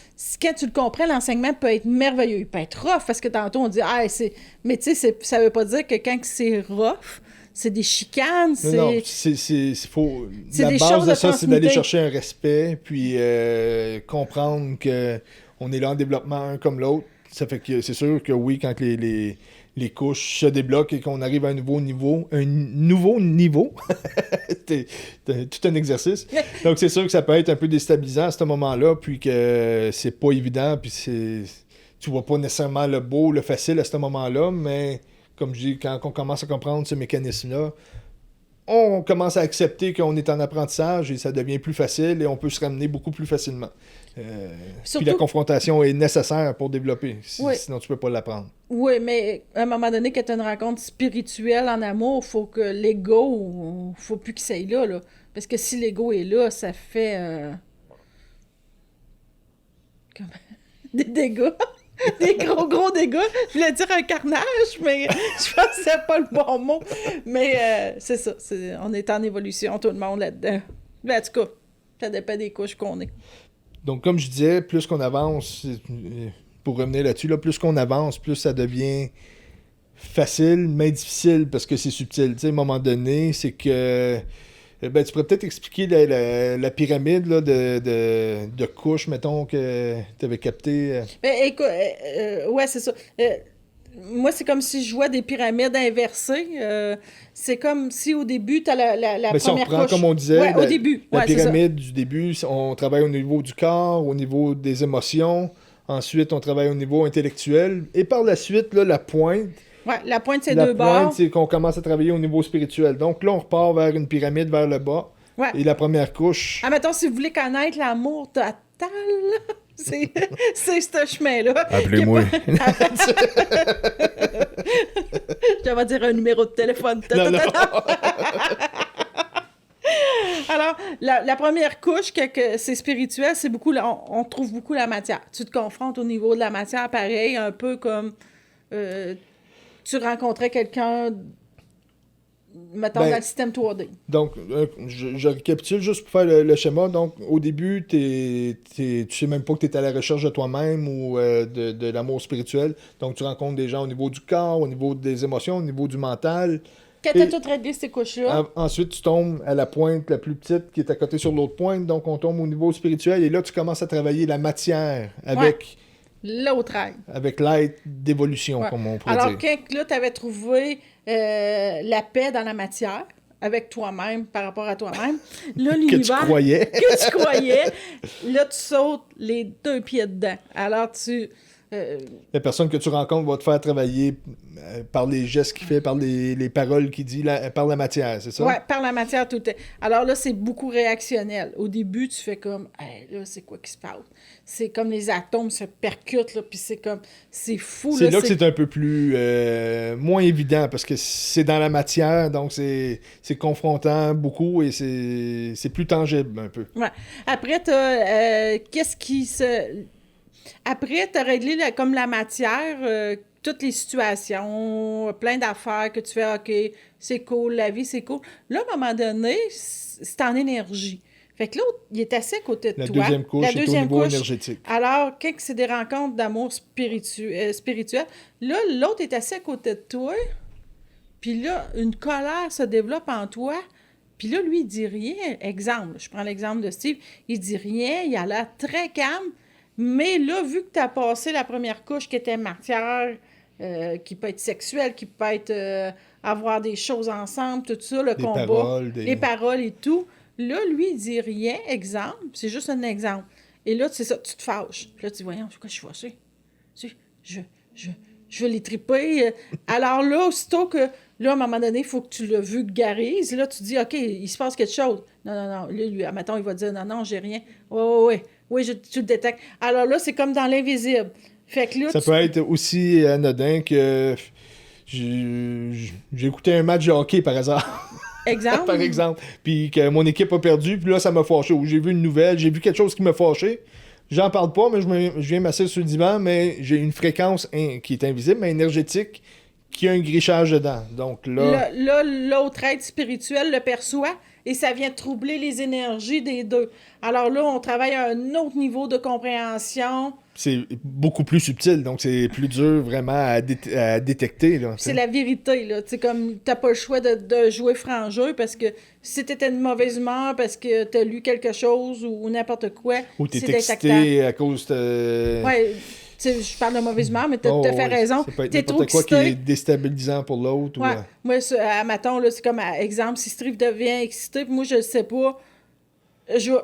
Quand tu le comprends, l'enseignement peut être merveilleux. Il peut être rough, parce que tantôt, on dit « Ah, c'est... » Mais tu sais, ça veut pas dire que quand c'est rough, c'est des chicanes, c'est... Non, faut... C'est la des base choses de de ça, c'est d'aller transmuter. chercher un respect, puis comprendre que on est là en développement un comme l'autre. Ça fait que c'est sûr que oui, quand les couches se débloquent et qu'on arrive à un nouveau niveau, c'est tout un exercice. Donc c'est sûr que ça peut être un peu déstabilisant à ce moment-là, puis que c'est pas évident, puis tu vois pas nécessairement le beau, le facile à ce moment-là, mais comme je dis, quand on commence à comprendre ce mécanisme-là, on commence à accepter qu'on est en apprentissage et ça devient plus facile et on peut se ramener beaucoup plus facilement. Surtout... Puis la confrontation est nécessaire pour développer, Oui. Sinon tu peux pas l'apprendre. Oui, mais à un moment donné, quand tu as une rencontre spirituelle en amour, faut que l'ego, faut plus qu'il s'aille là. Parce que si l'ego est là, ça fait des dégâts. Des gros dégâts. Je voulais dire un carnage, mais je pense que c'est pas le bon mot. Mais c'est ça. On est en évolution, tout le monde là-dedans. Mais en tout cas, ça dépend des couches qu'on est. Donc, comme je disais, plus qu'on avance, pour revenir là-dessus, plus qu'on avance, plus ça devient facile, mais difficile, parce que c'est subtil. Tu sais, à un moment donné, c'est que... Ben, tu pourrais peut-être expliquer la pyramide là, de couches, mettons, que tu avais capté. Ben, écoute, ouais, c'est ça. Moi, c'est comme si je vois des pyramides inversées. C'est comme si au début, tu as la Mais si on première reprend, couche. comme on disait, Ouais, au début. La Ouais, c'est ça. pyramide du début, on travaille au niveau du corps, au niveau des émotions. Ensuite, on travaille au niveau intellectuel. Et par la suite, là, la pointe... Ouais, la pointe, c'est La deux pointe, bords. c'est qu'on commence à travailler au niveau spirituel. Donc là, on repart vers une pyramide, vers le bas. Ouais. Et la première couche... Ah, mettons, si vous voulez connaître l'amour total, C'est ce chemin-là. Appelez-moi. Je vais dire un numéro de téléphone. Non. Alors, la première couche, que c'est spirituel, c'est beaucoup, on trouve beaucoup la matière. Tu te confrontes au niveau de la matière, pareil, un peu comme tu rencontrais quelqu'un, mettons, dans le système 3D. Donc, je récapitule juste pour faire le schéma. Donc, au début, tu sais même pas que tu es à la recherche de toi-même ou de l'amour spirituel. Donc, tu rencontres des gens au niveau du corps, au niveau des émotions, au niveau du mental. Quand tu as tout réglé ces couches-là... Ensuite, tu tombes à la pointe la plus petite qui est à côté sur l'autre pointe. Donc, on tombe au niveau spirituel. Et là, tu commences à travailler la matière avec... l'autre aide. Avec l'aide d'évolution, comme on pourrait dire. Alors, quand là, tu avais trouvé la paix dans la matière, avec toi-même, par rapport à toi-même, là, l'univers... Que tu croyais. Que tu croyais. Là, tu sautes les 2 pieds dedans. Alors, tu... La personne que tu rencontres va te faire travailler par les gestes qu'il fait, par les paroles qu'il dit, par la matière, c'est ça? Oui, par la matière, tout est. Alors là, c'est beaucoup réactionnel. Au début, tu fais comme, hey, là, c'est quoi qui se passe? C'est comme les atomes se percutent, là, puis c'est comme, c'est fou. C'est là que c'est un peu plus, moins évident, parce que c'est dans la matière, donc c'est confrontant beaucoup, et c'est plus tangible, un peu. Ouais. Après, t'as, qu'est-ce qui se... Après, tu as réglé comme la matière, toutes les situations, plein d'affaires que tu fais, OK, c'est cool, la vie, c'est cool. Là, à un moment donné, c'est en énergie. Fait que l'autre, il est assis à côté de la toi. Deuxième couche, c'est au niveau énergétique. Alors, quand c'est des rencontres d'amour spirituel, là, l'autre est assis à côté de toi, puis là, une colère se développe en toi, puis là, lui, il dit rien. Exemple, je prends l'exemple de Steve, il dit rien, il a l'air très calme. Mais là, vu que tu as passé la première couche qui était matière, qui peut être sexuelle, qui peut être avoir des choses ensemble, tout ça, le combat, les paroles et tout, là, lui, il dit rien, exemple, c'est juste un exemple. Et là, c'est ça, tu te fâches. Puis là, tu dis, voyons, pourquoi je suis fâchée? Je veux les triper. Alors là, aussitôt que, là, à un moment donné, il faut que tu le vulgarises. Là, tu dis, OK, il se passe quelque chose. Non. Là, lui, admettons, il va dire, non, j'ai rien. Oui, tu le détectes. Alors là, c'est comme dans l'invisible. Fait que là, ça peut être aussi anodin que j'ai écouté un match de hockey par hasard. Exemple. Par exemple. Puis que mon équipe a perdu, puis là, ça m'a fâché. Ou j'ai vu une nouvelle, j'ai vu quelque chose qui m'a fâché. J'en parle pas, mais je viens m'asseoir sur le divan, mais j'ai une fréquence qui est invisible, mais énergétique, qui a un grichage dedans. Donc là... L'autre être spirituel le perçoit et ça vient troubler les énergies des deux. Alors là, on travaille à un autre niveau de compréhension. C'est beaucoup plus subtil, donc c'est plus dur vraiment à détecter. Là, c'est la vérité, là. Tu sais, comme t'as pas le choix de jouer franc-jeu parce que si t'étais de mauvaise humeur parce que t'as lu quelque chose ou n'importe quoi... Ou t'es excité à cause de... Ouais, tu sais, je parle de mauvaise humeur, mais t'as fait raison. Ça peut être t'es trop n'importe quoi excité. qui est déstabilisant pour l'autre. Ouais. Moi, à matin, là, c'est comme, exemple, si Steve devient excité, puis moi, je le sais pas, je vais...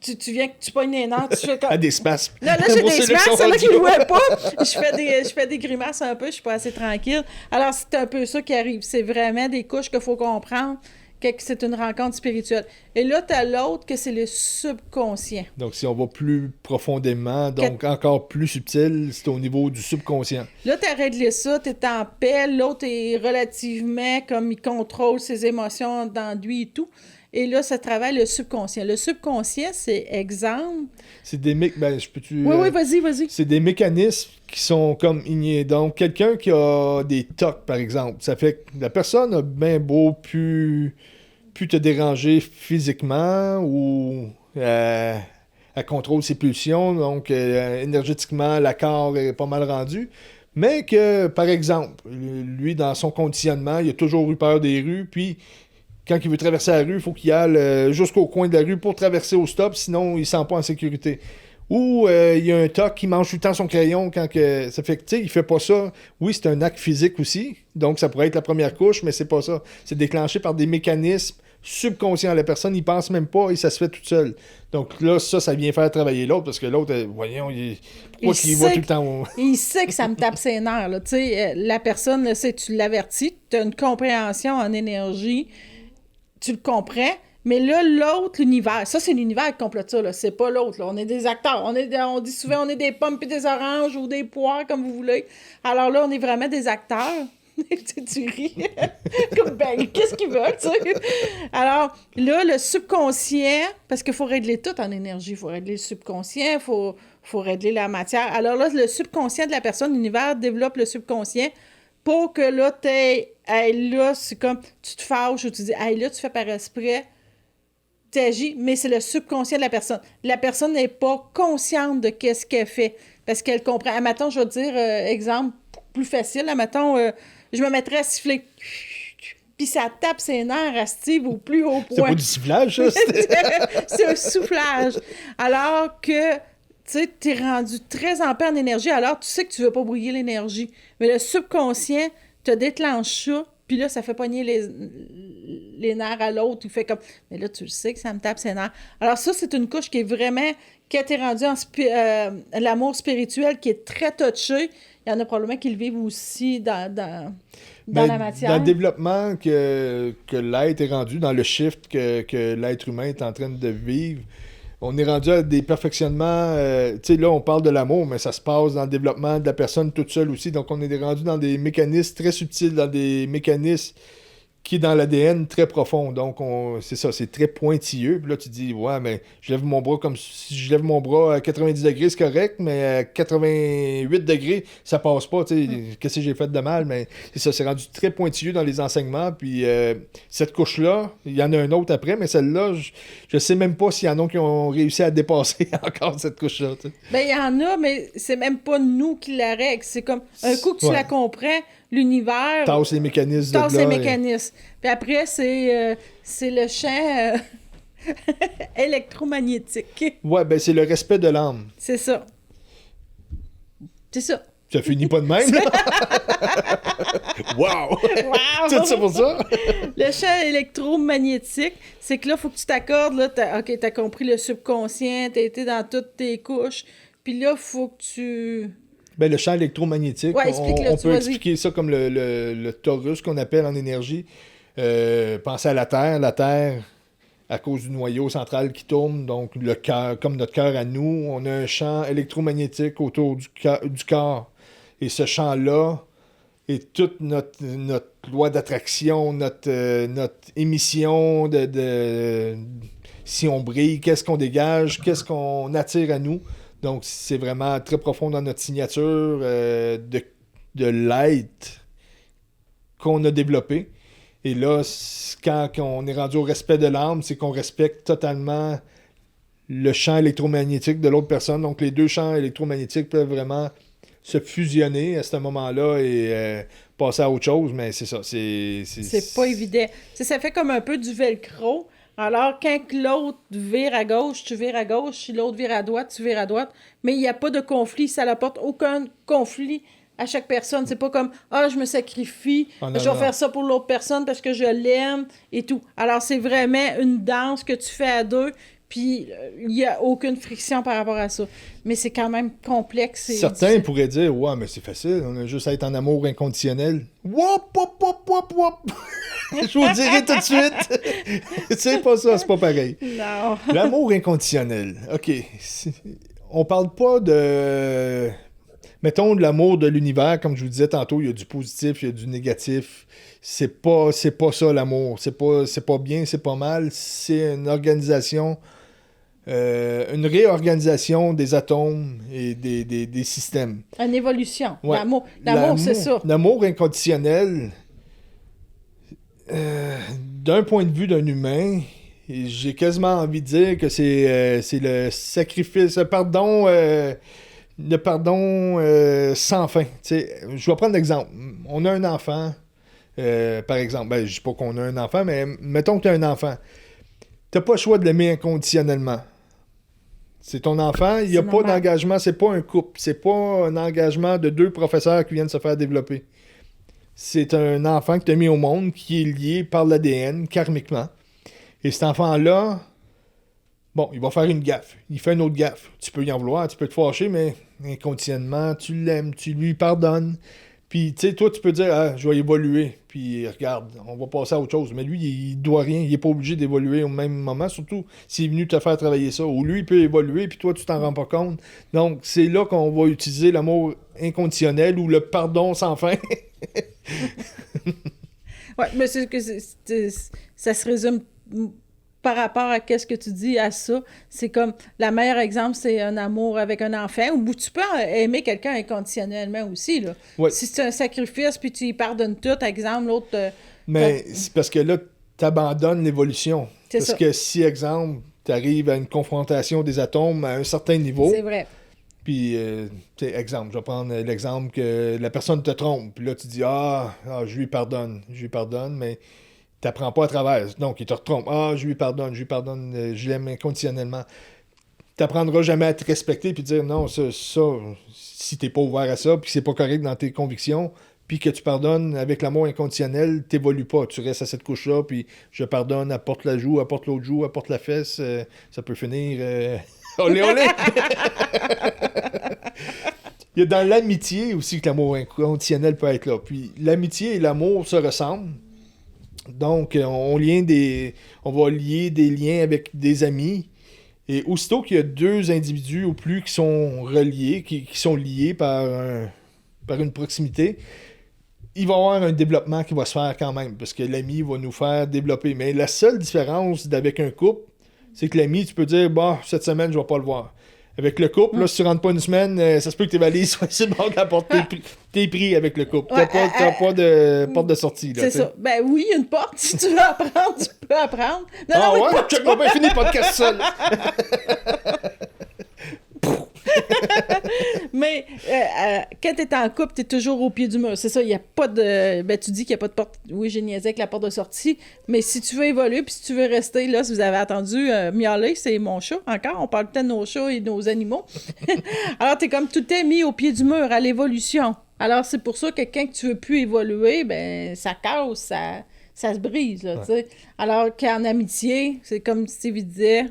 Tu viens que tu pognes les nerfs, tu fais comme... À des spasmes. Là, j'ai des spasmes, c'est là qui ne voient pas. Je fais des grimaces un peu, je suis pas assez tranquille. Alors, c'est un peu ça qui arrive. C'est vraiment des couches qu'il faut comprendre, que c'est une rencontre spirituelle. Et là, tu as l'autre, que c'est le subconscient. Donc, si on va plus profondément, donc encore plus subtil, c'est au niveau du subconscient. Là, tu as réglé ça, tu es en paix. L'autre est relativement comme il contrôle ses émotions dans lui et tout. Et là, ça travaille le subconscient. Le subconscient, c'est exemple... C'est des peux-tu... Oui, vas-y. C'est des mécanismes qui sont comme ignorés. Donc, quelqu'un qui a des TOC, par exemple, ça fait que la personne a bien beau pu te déranger physiquement ou elle contrôle ses pulsions, donc énergétiquement, l'accord est pas mal rendu. Mais que, par exemple, lui, dans son conditionnement, il a toujours eu peur des rues, puis... Quand il veut traverser la rue, il faut qu'il aille jusqu'au coin de la rue pour traverser au stop, sinon il ne se sent pas en sécurité. Ou il y a un toc qui mange tout le temps son crayon quand que ça fait que, tu sais, il fait pas ça. Oui, c'est un acte physique aussi, donc ça pourrait être la première couche, mais c'est pas ça. C'est déclenché par des mécanismes subconscients. La personne n'y pense même pas et ça se fait toute seule. Donc là, ça vient faire travailler l'autre parce que l'autre, voyons, pourquoi il voit tout le temps... Il sait que ça me tape ses nerfs, là. Tu sais, la personne, tu l'avertis, tu as une compréhension en énergie... Tu le comprends, Mais là, l'autre, l'univers, ça, c'est l'univers qui complète ça, là. C'est pas l'autre, là. On est des acteurs. On dit souvent, on est des pommes puis des oranges ou des poires, comme vous voulez. Alors là, on est vraiment des acteurs. Tu ris. Comme, ben, qu'est-ce qu'ils veulent, tu sais? Alors, là, le subconscient, parce qu'il faut régler tout en énergie. Il faut régler le subconscient, il faut régler la matière. Alors là, le subconscient de la personne, l'univers développe le subconscient pour que là, hey, là, c'est comme, tu te fâches ou tu dis, hey, là, tu fais par esprit, tu agis, mais c'est le subconscient de la personne. La personne n'est pas consciente de qu'est-ce qu'elle fait, parce qu'elle comprend. Admettons, je vais te dire, exemple plus facile, admettons, je me mettrais à siffler. Puis ça tape ses nerfs à Steve au plus haut point. C'est pas du sifflage, ça? C'est un soufflage. Alors que, tu sais, t'es rendu très en paix en énergie, alors tu sais que tu veux pas brouiller l'énergie. Mais le subconscient te déclenche ça, puis là, ça fait pogner les nerfs à l'autre. Il fait comme, mais là, tu le sais que ça me tape ses nerfs. Alors ça, c'est une couche qui est vraiment, qui a été rendue en l'amour spirituel, qui est très touché. Il y en a probablement qui le vivent aussi dans la matière. Dans le développement que l'être est rendu, dans le shift que l'être humain est en train de vivre, on est rendu à des perfectionnements. Tu sais, là, on parle de l'amour, mais ça se passe dans le développement de la personne toute seule aussi. Donc, on est rendu dans des mécanismes très subtils, dans des mécanismes qui est dans l'ADN très profond. Donc, c'est ça, c'est très pointilleux. Puis là, tu dis, ouais, mais je lève mon bras comme si je lève mon bras à 90 degrés, c'est correct, mais à 88 degrés, ça passe pas. Tu sais, qu'est-ce que j'ai fait de mal? Mais c'est ça, c'est rendu très pointilleux dans les enseignements. Puis cette couche-là, il y en a un autre après, mais celle-là, je sais même pas s'il y en a qui ont réussi à dépasser encore cette couche-là. Tu sais. Ben, il y en a, mais c'est même pas nous qui la règle. C'est comme, un coup que tu la comprends, l'univers... Tasse les mécanismes. Tasse les mécanismes. Puis après, c'est le champ électromagnétique. Ouais, ben c'est le respect de l'âme. C'est ça. C'est ça. Ça finit pas de même, là? Wow! Tout ça pour ça? Le champ électromagnétique, c'est que là, il faut que tu t'accordes. Là, t'as compris le subconscient, t'as été dans toutes tes couches. Puis là, il faut que tu... Ben, le champ électromagnétique, ouais, on peut expliquer ça comme le torus qu'on appelle en énergie. Pensez à la Terre, à cause du noyau central qui tourne, donc le cœur, comme notre cœur à nous, on a un champ électromagnétique autour du corps. Et ce champ-là est toute notre loi d'attraction, notre émission si on brille, qu'est-ce qu'on dégage, qu'est-ce qu'on attire à nous. Donc, c'est vraiment très profond dans notre signature de l'être qu'on a développé. Et là, quand on est rendu au respect de l'âme, c'est qu'on respecte totalement le champ électromagnétique de l'autre personne. Donc, les deux champs électromagnétiques peuvent vraiment se fusionner à ce moment-là et passer à autre chose. Mais c'est ça. C'est pas évident. Ça fait comme un peu du velcro. Alors, quand l'autre vire à gauche, tu vires à gauche. Si l'autre vire à droite, tu vires à droite. Mais il n'y a pas de conflit. Ça n'apporte aucun conflit à chaque personne. C'est pas comme « Ah, je me sacrifie, je vais faire ça pour l'autre personne parce que je l'aime et tout. » Alors, c'est vraiment une danse que tu fais à deux, puis il n'y a aucune friction par rapport à ça. Mais c'est quand même complexe. Certains difficile. pourraient dire « Ouais, mais c'est facile, on a juste à être en amour inconditionnel. » Wop, wop, wop, wop, wop! Je vous le dirai tout de suite. C'est pas ça, c'est pas pareil. Non. L'amour inconditionnel. OK. On parle pas de... Mettons, de l'amour de l'univers, comme je vous disais tantôt, il y a du positif, il y a du négatif. C'est pas ça, l'amour. C'est pas bien, c'est pas mal. C'est une organisation, une réorganisation des atomes et des systèmes. Une évolution. Ouais. L'amour, c'est ça. L'amour inconditionnel, d'un point de vue d'un humain, j'ai quasiment envie de dire que c'est le sacrifice, le pardon sans fin. T'sais, je vais prendre l'exemple. On a un enfant, par exemple. Ben, je dis pas qu'on a un enfant, mais mettons que tu as un enfant. Tu n'as pas le choix de l'aimer inconditionnellement. C'est ton enfant, il n'y a pas d'engagement, c'est pas un couple, c'est pas un engagement de deux professeurs qui viennent se faire développer. C'est un enfant que tu as mis au monde qui est lié par l'ADN, karmiquement. Et cet enfant-là, bon, il va faire une gaffe. Il fait une autre gaffe. Tu peux y en vouloir, tu peux te fâcher, mais inconditionnellement, tu l'aimes, tu lui pardonnes. Puis, tu sais, toi, tu peux dire, ah, je vais évoluer. puis regarde, on va passer à autre chose. Mais lui, il doit rien, il est pas obligé d'évoluer au même moment, surtout s'il est venu te faire travailler ça. Ou lui, il peut évoluer, puis toi, tu t'en rends pas compte. Donc, c'est là qu'on va utiliser l'amour inconditionnel ou le pardon sans fin. Ouais, mais c'est que ça se résume par rapport à qu'est-ce que tu dis à ça. C'est comme, le meilleur exemple, c'est un amour avec un enfant, où tu peux aimer quelqu'un inconditionnellement aussi, là. Ouais. Si c'est un sacrifice, puis tu y pardonnes tout, exemple, l'autre... Mais c'est parce que là, tu abandonnes l'évolution. C'est Parce ça. que si, exemple, tu arrives à une confrontation des atomes à un certain niveau, C'est vrai. puis, tu sais, exemple, je vais prendre l'exemple que la personne te trompe, puis là, tu dis, je lui pardonne, mais tu n'apprends pas à travers. Donc, il te retrompe, je lui pardonne, je l'aime inconditionnellement. Tu n'apprendras jamais à te respecter, puis dire, non, ça si tu n'es pas ouvert à ça, puis que c'est pas correct dans tes convictions, puis que tu pardonnes avec l'amour inconditionnel, t'évolues pas. Tu restes à cette couche-là, puis je pardonne, apporte la joue, apporte l'autre joue, apporte la fesse, ça peut finir... olé, olé! Il y a dans l'amitié aussi que l'amour inconditionnel peut être là. Puis l'amitié et l'amour se ressemblent. Donc, on va lier des liens avec des amis. Et aussitôt qu'il y a deux individus ou plus qui sont reliés, qui sont liés par une proximité, il va y avoir un développement qui va se faire quand même, parce que l'ami va nous faire développer. Mais la seule différence d'avec un couple, c'est que l'ami, tu peux dire, cette semaine, je vais pas le voir. Avec le couple, là, si tu rentres pas une semaine, ça se peut que tes valises soient sur le bord de la porte. T'es pris avec le couple. T'as pas de porte de sortie. Là, c'est ça. Ben oui, il y a une porte. Si tu veux apprendre, tu peux apprendre. Check-moi bien, fini le podcast seul. Mais quand t'es en couple, t'es toujours au pied du mur. C'est ça, il n'y a pas de... Ben, tu dis qu'il n'y a pas de porte... Oui, j'ai niaisé avec la porte de sortie, mais si tu veux évoluer, puis si tu veux rester, là, si vous avez entendu miauler, c'est mon chat, encore. On parle peut-être de nos chats et de nos animaux. Alors, t'es comme tout le temps mis au pied du mur, à l'évolution. Alors, c'est pour ça que quand tu veux plus évoluer, ben ça casse, ça se brise, là, tu sais. Alors qu'en amitié, c'est comme Stevie disait...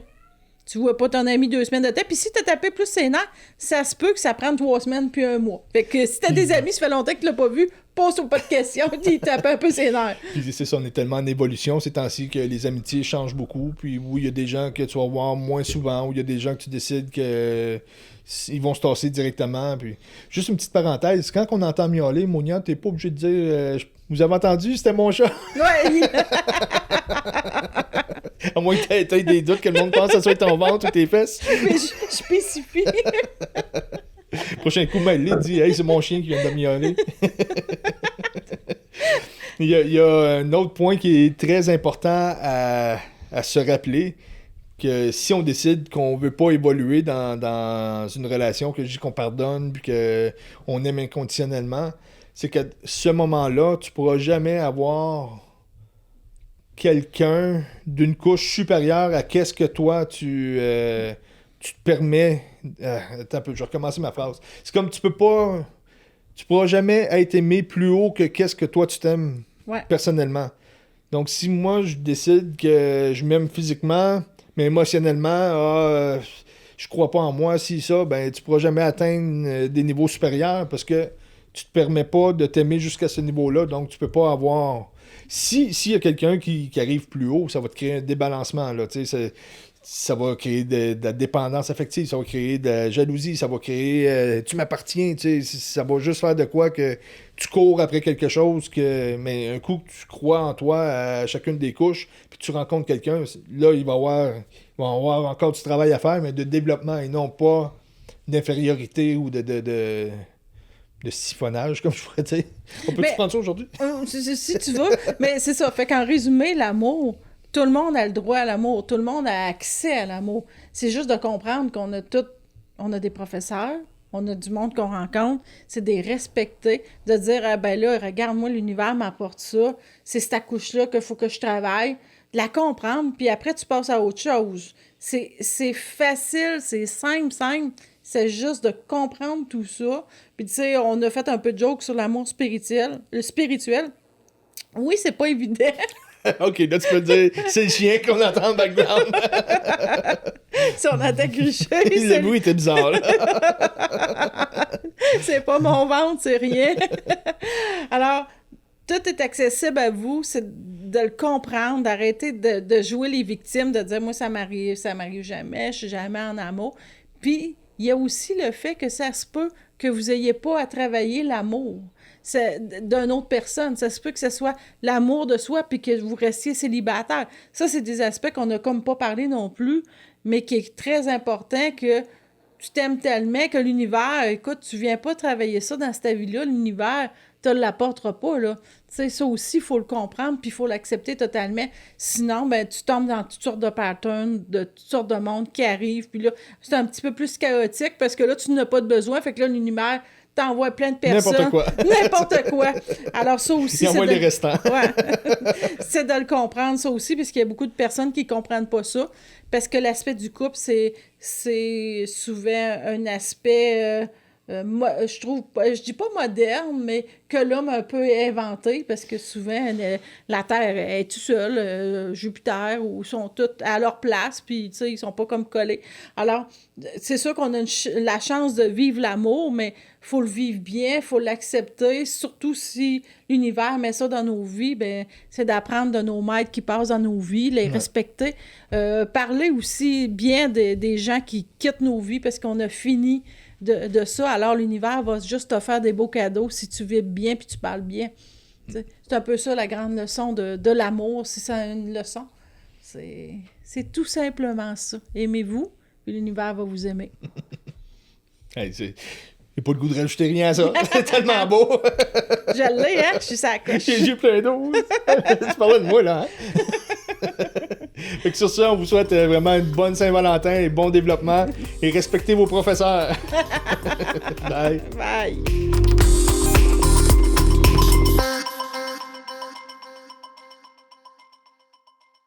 Tu vois pas ton ami 2 semaines de temps. Puis si t'as tapé plus ses nerfs, ça se peut que ça prenne 3 semaines puis 1 mois. Fait que si t'as des amis, ça fait longtemps que tu l'as pas vu, pose pas de questions, puis tape un peu ses nerfs. Puis c'est ça, on est tellement en évolution ces temps-ci que les amitiés changent beaucoup. Puis oui, il y a des gens que tu vas voir moins souvent, ou il y a des gens que tu décides que ils vont se tasser directement. Puis juste une petite parenthèse, quand on entend miauler, Monia, t'es pas obligé de dire vous avez entendu, c'était mon chat. Ouais. À moins que t'aies des doutes que le monde pense que ça soit ton ventre ou tes fesses. Mais je spécifie. Prochain coup, il dit hey, c'est mon chien qui vient de miauler. Il y a un autre point qui est très important à se rappeler, que si on décide qu'on veut pas évoluer dans une relation, que je dis qu'on pardonne puis qu'on aime inconditionnellement, c'est qu'à ce moment-là, tu pourras jamais avoir quelqu'un d'une couche supérieure à qu'est-ce que toi tu te permets. Attends un peu, je vais recommencer ma phrase. C'est comme tu pourras jamais être aimé plus haut que qu'est-ce que toi tu t'aimes personnellement. Donc si moi je décide que je m'aime physiquement, mais émotionnellement, je crois pas en moi, si ça, ben tu pourras jamais atteindre des niveaux supérieurs parce que tu te permets pas de t'aimer jusqu'à ce niveau-là, donc tu peux pas avoir... S'il y a quelqu'un qui arrive plus haut, ça va te créer un débalancement, là, tu sais, ça va créer de la dépendance affective, ça va créer de la jalousie, ça va créer tu m'appartiens, tu sais, ça va juste faire de quoi que tu cours après quelque chose, mais un coup que tu crois en toi à chacune des couches, puis tu rencontres quelqu'un, là, il va avoir encore du travail à faire, mais de développement et non pas d'infériorité ou de siphonnage, comme je pourrais dire. On peut-tu prendre ça aujourd'hui? Si tu veux. Mais c'est ça. Fait qu'en résumé, l'amour, tout le monde a le droit à l'amour. Tout le monde a accès à l'amour. C'est juste de comprendre qu'on a on a des professeurs, on a du monde qu'on rencontre, c'est des respecter, de dire, ben là, regarde-moi, l'univers m'apporte ça, c'est cette couche-là qu'il faut que je travaille, de la comprendre, puis après, tu passes à autre chose. C'est facile, c'est simple. C'est juste de comprendre tout ça. Puis, tu sais, on a fait un peu de joke sur l'amour spirituel. Le spirituel, oui, c'est pas évident. OK, là, tu peux dire, c'est le chien qu'on entend en background. Si on entend crucher. Le bruit était bizarre, là. C'est pas mon ventre, c'est rien. Alors, tout est accessible à vous, c'est de le comprendre, d'arrêter de jouer les victimes, de dire « moi, ça m'arrive jamais, je suis jamais en amour ». Puis, il y a aussi le fait que ça se peut que vous n'ayez pas à travailler l'amour d'une autre personne. Ça se peut que ce soit l'amour de soi puis que vous restiez célibataire. Ça, c'est des aspects qu'on n'a comme pas parlé non plus, mais qui est très important que tu t'aimes tellement que l'univers, écoute, tu viens pas travailler ça dans cette vie-là, l'univers te l'apportera pas, là. Tu sais, ça aussi, il faut le comprendre, puis il faut l'accepter totalement. Sinon, ben, tu tombes dans toutes sortes de patterns, de toutes sortes de mondes qui arrivent, puis là, c'est un petit peu plus chaotique, parce que là, tu n'as pas de besoin, fait que là, l'univers t'envoie plein de personnes. N'importe quoi. N'importe quoi. Alors, ça aussi, il envoie les restants. Ouais. C'est de le comprendre, ça aussi, parce qu'il y a beaucoup de personnes qui comprennent pas ça, parce que l'aspect du couple, c'est souvent un aspect... je trouve, je dis pas moderne, mais que l'homme a un peu inventé, parce que souvent, la Terre est tout seule, Jupiter, ou sont tous à leur place, puis, tu sais, ils sont pas comme collés. Alors, c'est sûr qu'on a la chance de vivre l'amour, mais faut le vivre bien, faut l'accepter, surtout si l'univers met ça dans nos vies, ben c'est d'apprendre de nos maîtres qui passent dans nos vies, les respecter. Parler aussi bien des gens qui quittent nos vies, parce qu'on a fini de ça, alors l'univers va juste te faire des beaux cadeaux si tu vis bien puis tu parles bien. T'sais, c'est un peu ça la grande leçon de l'amour, si c'est une leçon. C'est tout simplement ça. Aimez-vous, puis l'univers va vous aimer. Hey, j'ai pas le goût de rajouter rien à ça. C'est tellement beau. Je l'ai, hein? Je suis sa coche. J'ai plein d'eau. Tu parlais de moi, là, hein? Fait que sur ça, on vous souhaite vraiment une bonne Saint-Valentin et bon développement. Et respectez vos professeurs. Bye. Bye.